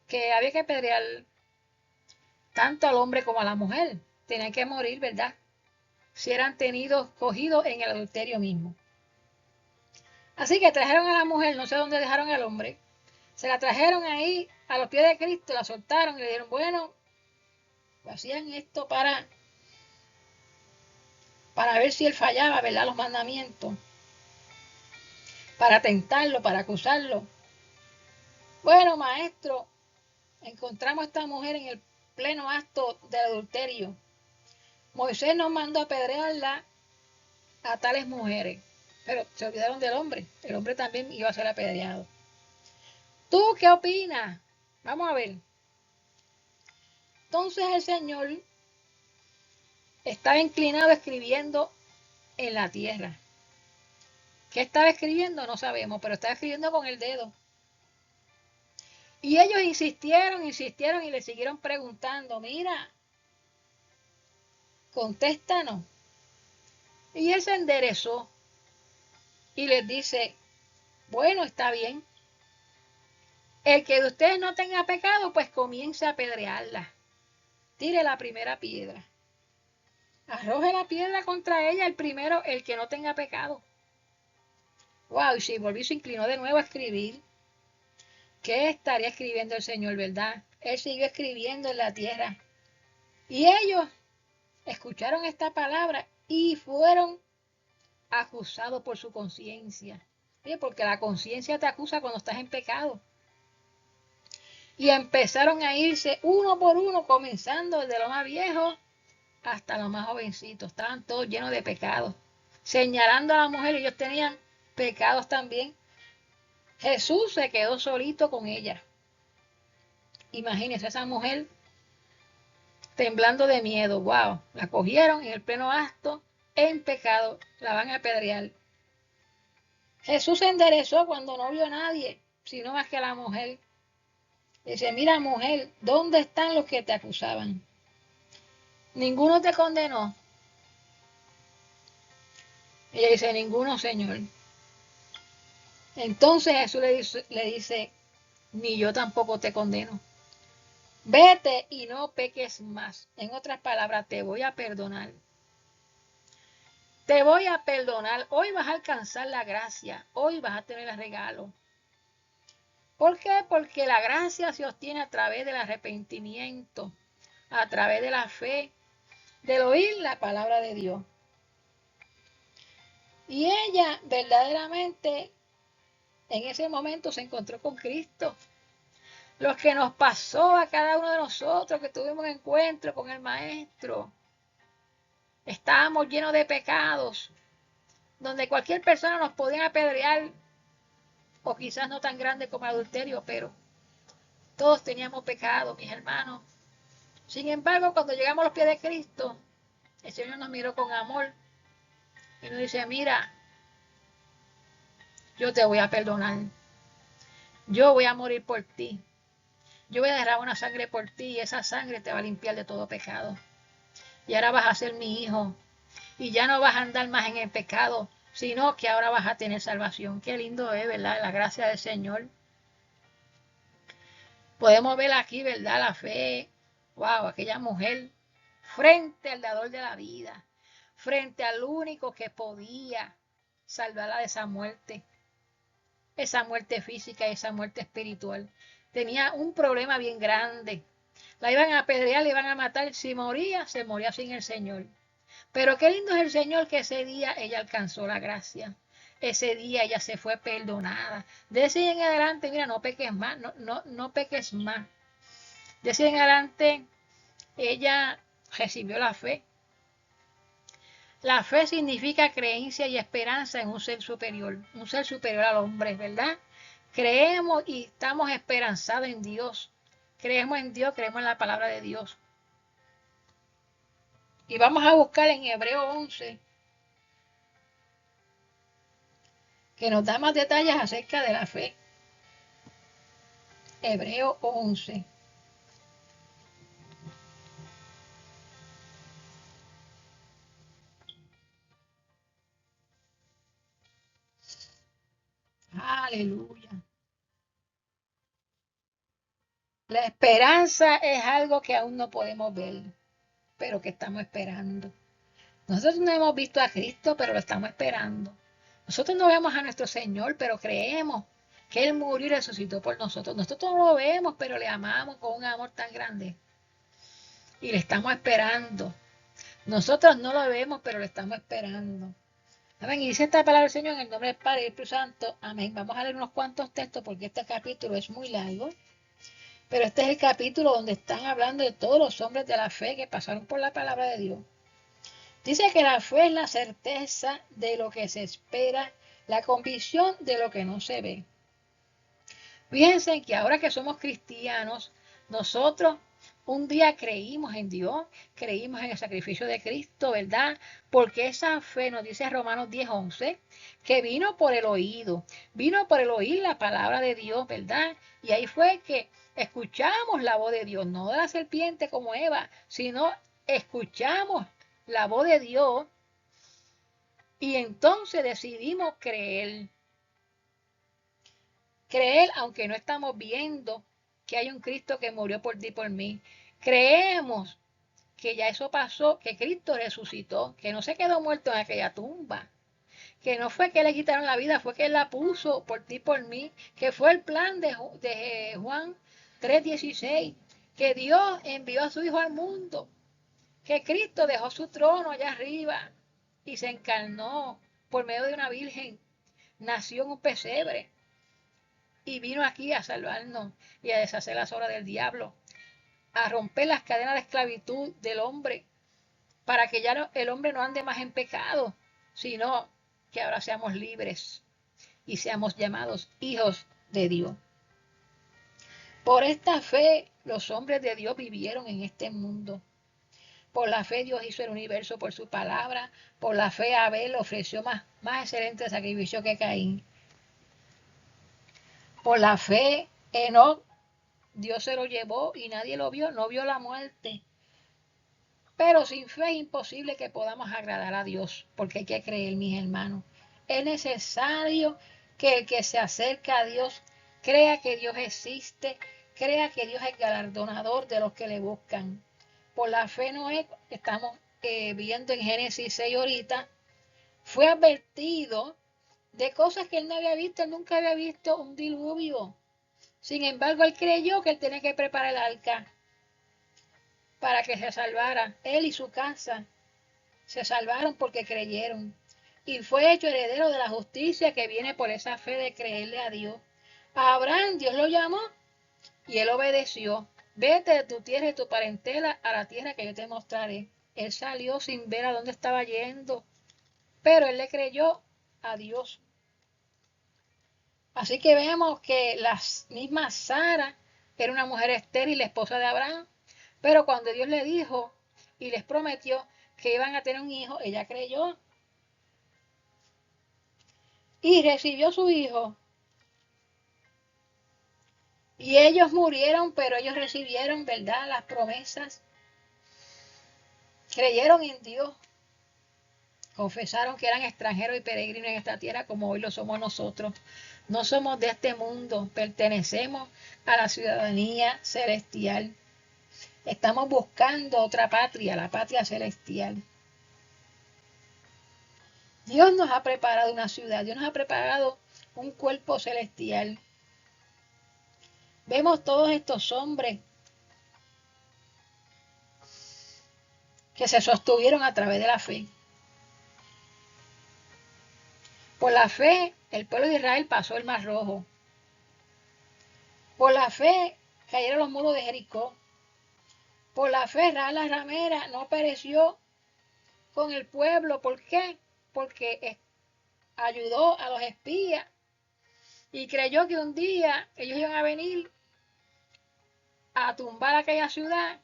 que había que apedrear tanto al hombre como a la mujer. Tenían que morir, ¿verdad?, si eran cogidos en el adulterio mismo. Así que trajeron a la mujer, no sé dónde dejaron al hombre, se la trajeron ahí a los pies de Cristo, la soltaron y le dijeron, bueno, hacían esto para ver si él fallaba, ¿verdad?, los mandamientos, para tentarlo, para acusarlo. Bueno, maestro, encontramos a esta mujer en el pleno acto del adulterio. Moisés nos mandó a apedrearla a tales mujeres, pero se olvidaron del hombre. El hombre también iba a ser apedreado. ¿Tú qué opinas? Vamos a ver. Entonces el Señor estaba inclinado escribiendo en la tierra. ¿Qué estaba escribiendo? No sabemos, pero estaba escribiendo con el dedo. Y ellos insistieron y le siguieron preguntando, mira, contéstanos. Y él se enderezó y les dice, bueno, está bien. El que de ustedes no tenga pecado, pues comience a apedrearla. Tire la primera piedra. Arroje la piedra contra ella el primero, el que no tenga pecado. Wow, y se volvió y se inclinó de nuevo a escribir. ¿Qué estaría escribiendo el Señor, verdad? Él siguió escribiendo en la tierra. Y ellos escucharon esta palabra y fueron acusados por su conciencia. Porque la conciencia te acusa cuando estás en pecado. Y empezaron a irse uno por uno, comenzando desde lo más viejo hasta los más jovencitos. Estaban todos llenos de pecados. Señalando a la mujer, ellos tenían pecados también. Jesús se quedó solito con ella. Imagínense esa mujer temblando de miedo. Wow, la cogieron en el pleno acto, en pecado, la van a apedrear. Jesús se enderezó cuando no vio a nadie, sino más que a la mujer. Dice, mira mujer, ¿dónde están los que te acusaban? ¿Ninguno te condenó? Ella dice, ninguno, Señor. Entonces Jesús le dice, ni yo tampoco te condeno. Vete y no peques más. En otras palabras, te voy a perdonar. Te voy a perdonar. Hoy vas a alcanzar la gracia. Hoy vas a tener el regalo. ¿Por qué? Porque la gracia se obtiene a través del arrepentimiento, a través de la fe, del oír la palabra de Dios. Y ella verdaderamente en ese momento se encontró con Cristo. Lo que nos pasó a cada uno de nosotros que tuvimos encuentro con el Maestro. Estábamos llenos de pecados, donde cualquier persona nos podía apedrear, o quizás no tan grande como el adulterio, pero todos teníamos pecado, mis hermanos. Sin embargo, cuando llegamos a los pies de Cristo, el Señor nos miró con amor y nos dice, mira, yo te voy a perdonar. Yo voy a morir por ti. Yo voy a derramar una sangre por ti y esa sangre te va a limpiar de todo pecado. Y ahora vas a ser mi hijo. Y ya no vas a andar más en el pecado, sino que ahora vas a tener salvación. Qué lindo es, ¿verdad? La gracia del Señor. Podemos ver aquí, ¿verdad? La fe. Wow, aquella mujer frente al dador de la vida, frente al único que podía salvarla de esa muerte física y esa muerte espiritual. Tenía un problema bien grande. La iban a apedrear, la iban a matar. Si moría, se moría sin el Señor. Pero qué lindo es el Señor que ese día ella alcanzó la gracia. Ese día ella se fue perdonada. De ese en adelante, mira, no peques más, no peques más. De ese en adelante, ella recibió la fe. La fe significa creencia y esperanza en un ser superior al hombre, ¿verdad? Creemos y estamos esperanzados en Dios. Creemos en Dios, creemos en la palabra de Dios. Y vamos a buscar en Hebreo 11, que nos da más detalles acerca de la fe. Hebreo 11. Aleluya. La esperanza es algo que aún no podemos ver, pero que estamos esperando. Nosotros no hemos visto a Cristo, pero lo estamos esperando. Nosotros no vemos a nuestro Señor, pero creemos que Él murió y resucitó por nosotros. Nosotros no lo vemos, pero le amamos con un amor tan grande. Y le estamos esperando. Nosotros no lo vemos, pero le estamos esperando. Amén. Y dice esta palabra del Señor en el nombre del Padre y del Espíritu Santo. Amén. Vamos a leer unos cuantos textos porque este capítulo es muy largo. Pero este es el capítulo donde están hablando de todos los hombres de la fe que pasaron por la palabra de Dios. Dice que la fe es la certeza de lo que se espera, la convicción de lo que no se ve. Fíjense que ahora que somos cristianos, nosotros un día creímos en Dios, creímos en el sacrificio de Cristo, ¿verdad? Porque esa fe, nos dice Romanos 10:11, que vino por el oír la palabra de Dios, ¿verdad? Y ahí fue que escuchamos la voz de Dios, no de la serpiente como Eva, sino escuchamos la voz de Dios Y entonces decidimos creer. Creer aunque no estamos viendo que hay un Cristo que murió por ti y por mí. Creemos que ya eso pasó, que Cristo resucitó, que no se quedó muerto en aquella tumba, que no fue que le quitaron la vida, fue que él la puso por ti y por mí, que fue el plan de Juan 3:16, que Dios envió a su Hijo al mundo, que Cristo dejó su trono allá arriba y se encarnó por medio de una virgen, nació en un pesebre y vino aquí a salvarnos y a deshacer las obras del diablo, a romper las cadenas de esclavitud del hombre, para que ya no, el hombre no ande más en pecado, sino que ahora seamos libres y seamos llamados hijos de Dios. Por esta fe los hombres de Dios vivieron en este mundo. Por la fe Dios hizo el universo por su palabra. Por la fe Abel ofreció más excelente sacrificio que Caín. Por la fe Enoc Dios se lo llevó y nadie lo vio, no vio la muerte. Pero sin fe es imposible que podamos agradar a Dios, porque hay que creer, mis hermanos. Es necesario que el que se acerca a Dios crea que Dios existe, crea que Dios es galardonador de los que le buscan. Por la fe Noé, estamos viendo en Génesis 6 ahorita, fue advertido de cosas que él no había visto, él nunca había visto un diluvio. Sin embargo, él creyó que él tenía que preparar el arca para que se salvara. Él y su casa se salvaron porque creyeron. Y fue hecho heredero de la justicia que viene por esa fe de creerle a Dios. A Abraham Dios lo llamó y él obedeció. Vete de tu tierra y tu parentela a la tierra que yo te mostraré. Él salió sin ver a dónde estaba yendo, pero él le creyó a Dios. Así que vemos que la misma Sara era una mujer estéril, la esposa de Abraham, pero cuando Dios le dijo y les prometió que iban a tener un hijo, ella creyó y recibió su hijo. Y ellos murieron, pero ellos recibieron, ¿verdad?, las promesas. Creyeron en Dios. Confesaron que eran extranjeros y peregrinos en esta tierra como hoy lo somos nosotros. No somos de este mundo, pertenecemos a la ciudadanía celestial. Estamos buscando otra patria, la patria celestial. Dios nos ha preparado una ciudad, Dios nos ha preparado un cuerpo celestial. Vemos todos estos hombres que se sostuvieron a través de la fe. Por la fe, el pueblo de Israel pasó el Mar Rojo. Por la fe, cayeron los muros de Jericó. Por la fe, Rahab la ramera no pereció con el pueblo. ¿Por qué? Porque ayudó a los espías y creyó que un día ellos iban a venir a tumbar aquella ciudad,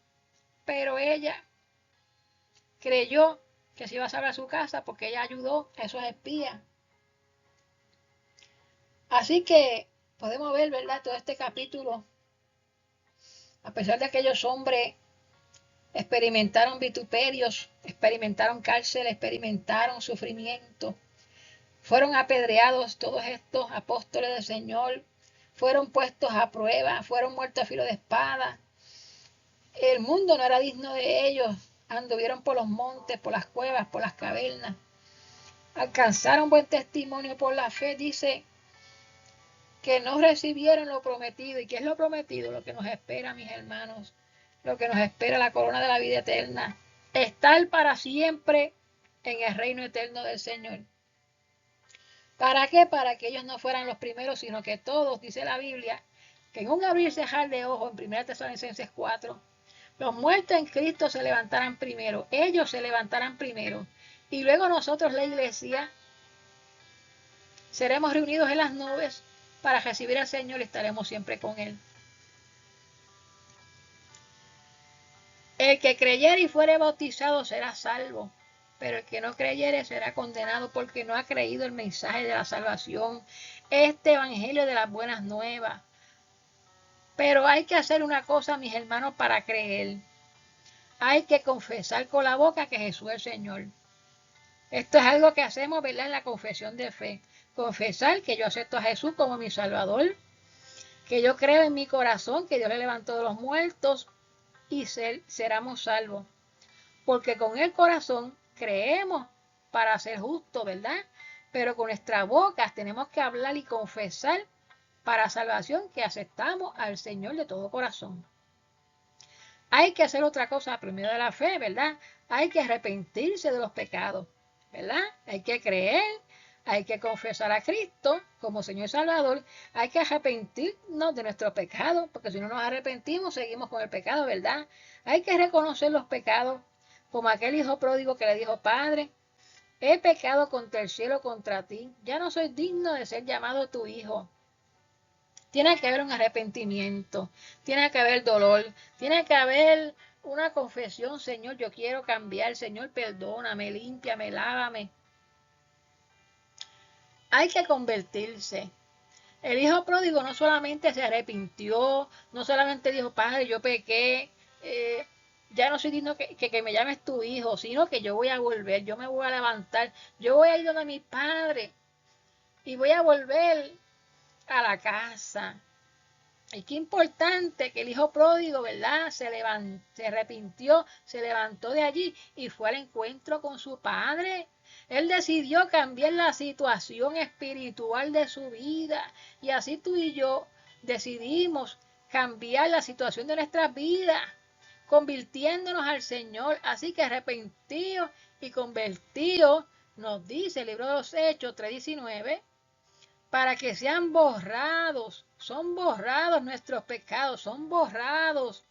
pero ella creyó que se iba a salvar su casa porque ella ayudó a esos espías. Así que podemos ver, ¿verdad?, todo este capítulo, a pesar de que aquellos hombres experimentaron vituperios, experimentaron cárcel, experimentaron sufrimiento, fueron apedreados todos estos apóstoles del Señor, fueron puestos a prueba, fueron muertos a filo de espada. El mundo no era digno de ellos, anduvieron por los montes, por las cuevas, por las cavernas, alcanzaron buen testimonio por la fe, dice que no recibieron lo prometido. ¿Y qué es lo prometido? Lo que nos espera, mis hermanos, lo que nos espera, la corona de la vida eterna, estar para siempre en el reino eterno del Señor. ¿Para qué? Para que ellos no fueran los primeros, sino que todos, dice la Biblia, que en un abrir y cerrar de ojos, en 1 Tesalonicenses 4, los muertos en Cristo se levantarán primero, ellos se levantarán primero, y luego nosotros, la iglesia, seremos reunidos en las nubes para recibir al Señor y estaremos siempre con Él. El que creyere y fuere bautizado será salvo, pero el que no creyere será condenado porque no ha creído el mensaje de la salvación, este evangelio de las buenas nuevas. Pero hay que hacer una cosa, mis hermanos, para creer. Hay que confesar con la boca que Jesús es el Señor. Esto es algo que hacemos, ¿verdad? En la confesión de fe. Confesar que yo acepto a Jesús como mi Salvador, que yo creo en mi corazón que Dios le levantó de los muertos y seremos salvos. Porque con el corazón creemos para ser justos, ¿verdad? Pero con nuestras bocas tenemos que hablar y confesar para salvación que aceptamos al Señor de todo corazón. Hay que hacer otra cosa primero de la fe, ¿verdad? Hay que arrepentirse de los pecados, ¿verdad? Hay que creer, hay que confesar a Cristo como Señor y Salvador, hay que arrepentirnos de nuestros pecados, porque si no nos arrepentimos seguimos con el pecado, ¿verdad? Hay que reconocer los pecados, como aquel hijo pródigo que le dijo: Padre, he pecado contra el cielo, contra ti, ya no soy digno de ser llamado tu hijo. Tiene que haber un arrepentimiento, tiene que haber dolor, tiene que haber una confesión: Señor, yo quiero cambiar, Señor, perdóname, límpiame, lávame. Hay que convertirse. El hijo pródigo no solamente se arrepintió, no solamente dijo: Padre, yo pequé, ya no soy digno que me llames tu hijo, sino que yo voy a volver, yo me voy a levantar, yo voy a ir donde mi padre y voy a volver a la casa. Y qué importante que el hijo pródigo, ¿verdad? Se arrepintió, se levantó de allí y fue al encuentro con su padre. Él decidió cambiar la situación espiritual de su vida. Y así tú y yo decidimos cambiar la situación de nuestras vidas, convirtiéndonos al Señor. Así que arrepentidos y convertidos, nos dice el libro de los Hechos 3:19, para que sean borrados. Son borrados nuestros pecados, son borrados,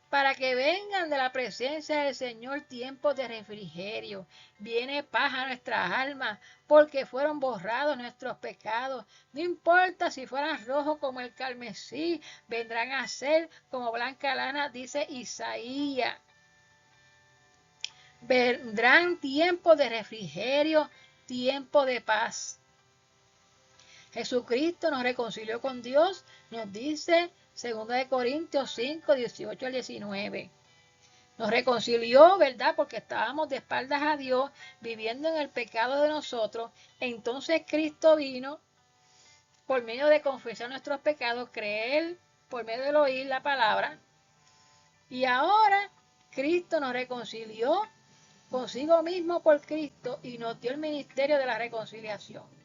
para que vengan de la presencia del Señor tiempos de refrigerio. Viene paz a nuestras almas, porque fueron borrados nuestros pecados. No importa si fueran rojos como el carmesí, vendrán a ser como blanca lana, dice Isaías. Vendrán tiempos de refrigerio, tiempo de paz. Jesucristo nos reconcilió con Dios, nos dice 2 Corintios 5, 18 al 19. Nos reconcilió, ¿verdad? Porque estábamos de espaldas a Dios, viviendo en el pecado de nosotros. Entonces Cristo vino por medio de confesar nuestros pecados, creer por medio de oír la palabra. Y ahora Cristo nos reconcilió consigo mismo por Cristo y nos dio el ministerio de la reconciliación.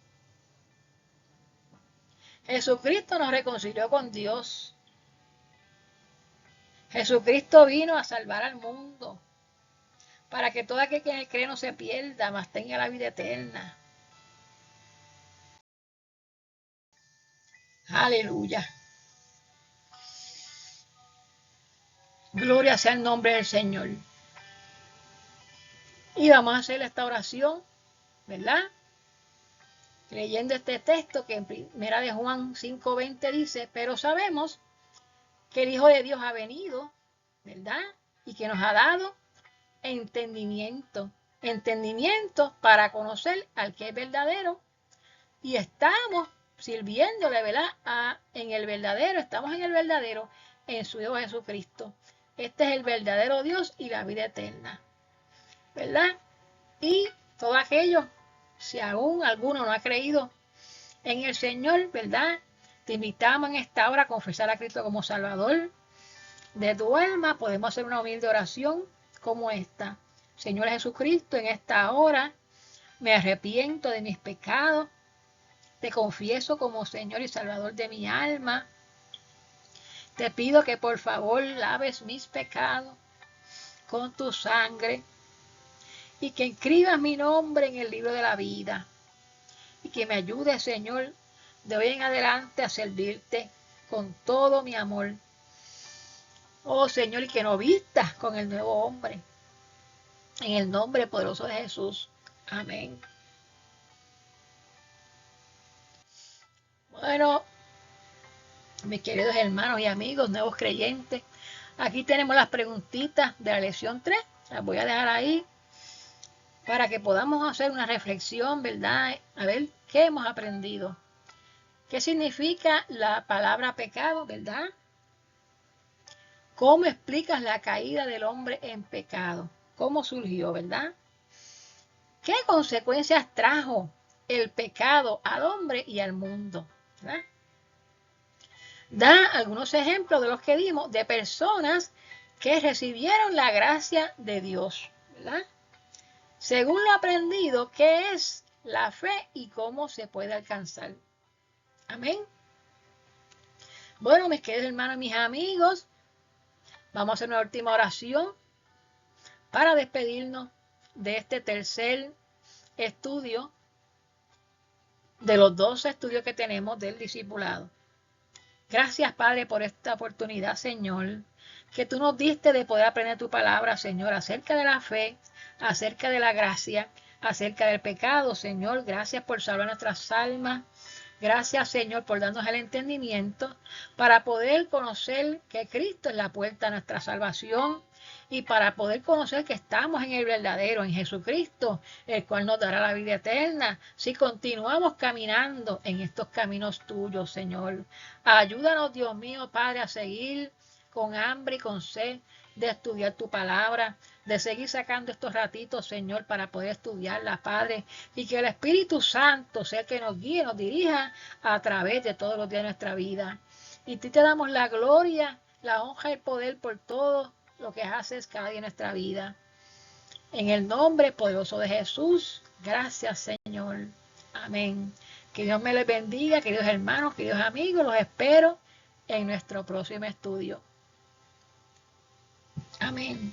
Jesucristo nos reconcilió con Dios. Jesucristo vino a salvar al mundo, para que todo aquel que en él cree no se pierda, mas tenga la vida eterna. Aleluya. Gloria sea el nombre del Señor. Y vamos a hacer esta oración, ¿verdad? Leyendo este texto que en 1 de Juan 5:20 dice: pero sabemos que el Hijo de Dios ha venido, ¿verdad? Y que nos ha dado entendimiento para conocer al que es verdadero, y estamos sirviéndole, ¿verdad? En el verdadero, estamos en el verdadero, en su Hijo Jesucristo. Este es el verdadero Dios y la vida eterna, ¿verdad? Y todo aquello, si aún alguno no ha creído en el Señor, ¿verdad? Te invitamos en esta hora a confesar a Cristo como Salvador de tu alma. Podemos hacer una humilde oración como esta: Señor Jesucristo, en esta hora me arrepiento de mis pecados, te confieso como Señor y Salvador de mi alma. Te pido que por favor laves mis pecados con tu sangre y que escribas mi nombre en el libro de la vida. Y que me ayudes, Señor, de hoy en adelante a servirte con todo mi amor. Oh Señor, y que nos vistas con el nuevo hombre. En el nombre poderoso de Jesús. Amén. Bueno, mis queridos hermanos y amigos, nuevos creyentes, aquí tenemos las preguntitas de la lección 3. Las voy a dejar ahí para que podamos hacer una reflexión, ¿verdad? A ver qué hemos aprendido. ¿Qué significa la palabra pecado, verdad? ¿Cómo explicas la caída del hombre en pecado? ¿Cómo surgió, verdad? ¿Qué consecuencias trajo el pecado al hombre y al mundo? ¿Verdad? Da algunos ejemplos de los que dimos, de personas que recibieron la gracia de Dios, ¿verdad? Según lo aprendido, ¿qué es la fe y cómo se puede alcanzar? Amén. Bueno, mis queridos hermanos, mis amigos, vamos a hacer una última oración para despedirnos de este tercer estudio, de los 12 estudios que tenemos del discipulado. Gracias, Padre, por esta oportunidad, Señor, que tú nos diste de poder aprender tu palabra, Señor, acerca de la fe, acerca de la gracia, acerca del pecado, Señor. Gracias por salvar nuestras almas. Gracias, Señor, por darnos el entendimiento para poder conocer que Cristo es la puerta a nuestra salvación y para poder conocer que estamos en el verdadero, en Jesucristo, el cual nos dará la vida eterna si continuamos caminando en estos caminos tuyos, Señor. Ayúdanos, Dios mío, Padre, a seguir con hambre y con sed de estudiar tu palabra, de seguir sacando estos ratitos, Señor, para poder estudiarla, Padre, y que el Espíritu Santo sea el que nos guíe, nos dirija a través de todos los días de nuestra vida. Y te damos la gloria, la honra y el poder por todo lo que haces cada día en nuestra vida. En el nombre poderoso de Jesús, gracias, Señor. Amén. Que Dios me les bendiga, queridos hermanos, queridos amigos, los espero en nuestro próximo estudio. Amén.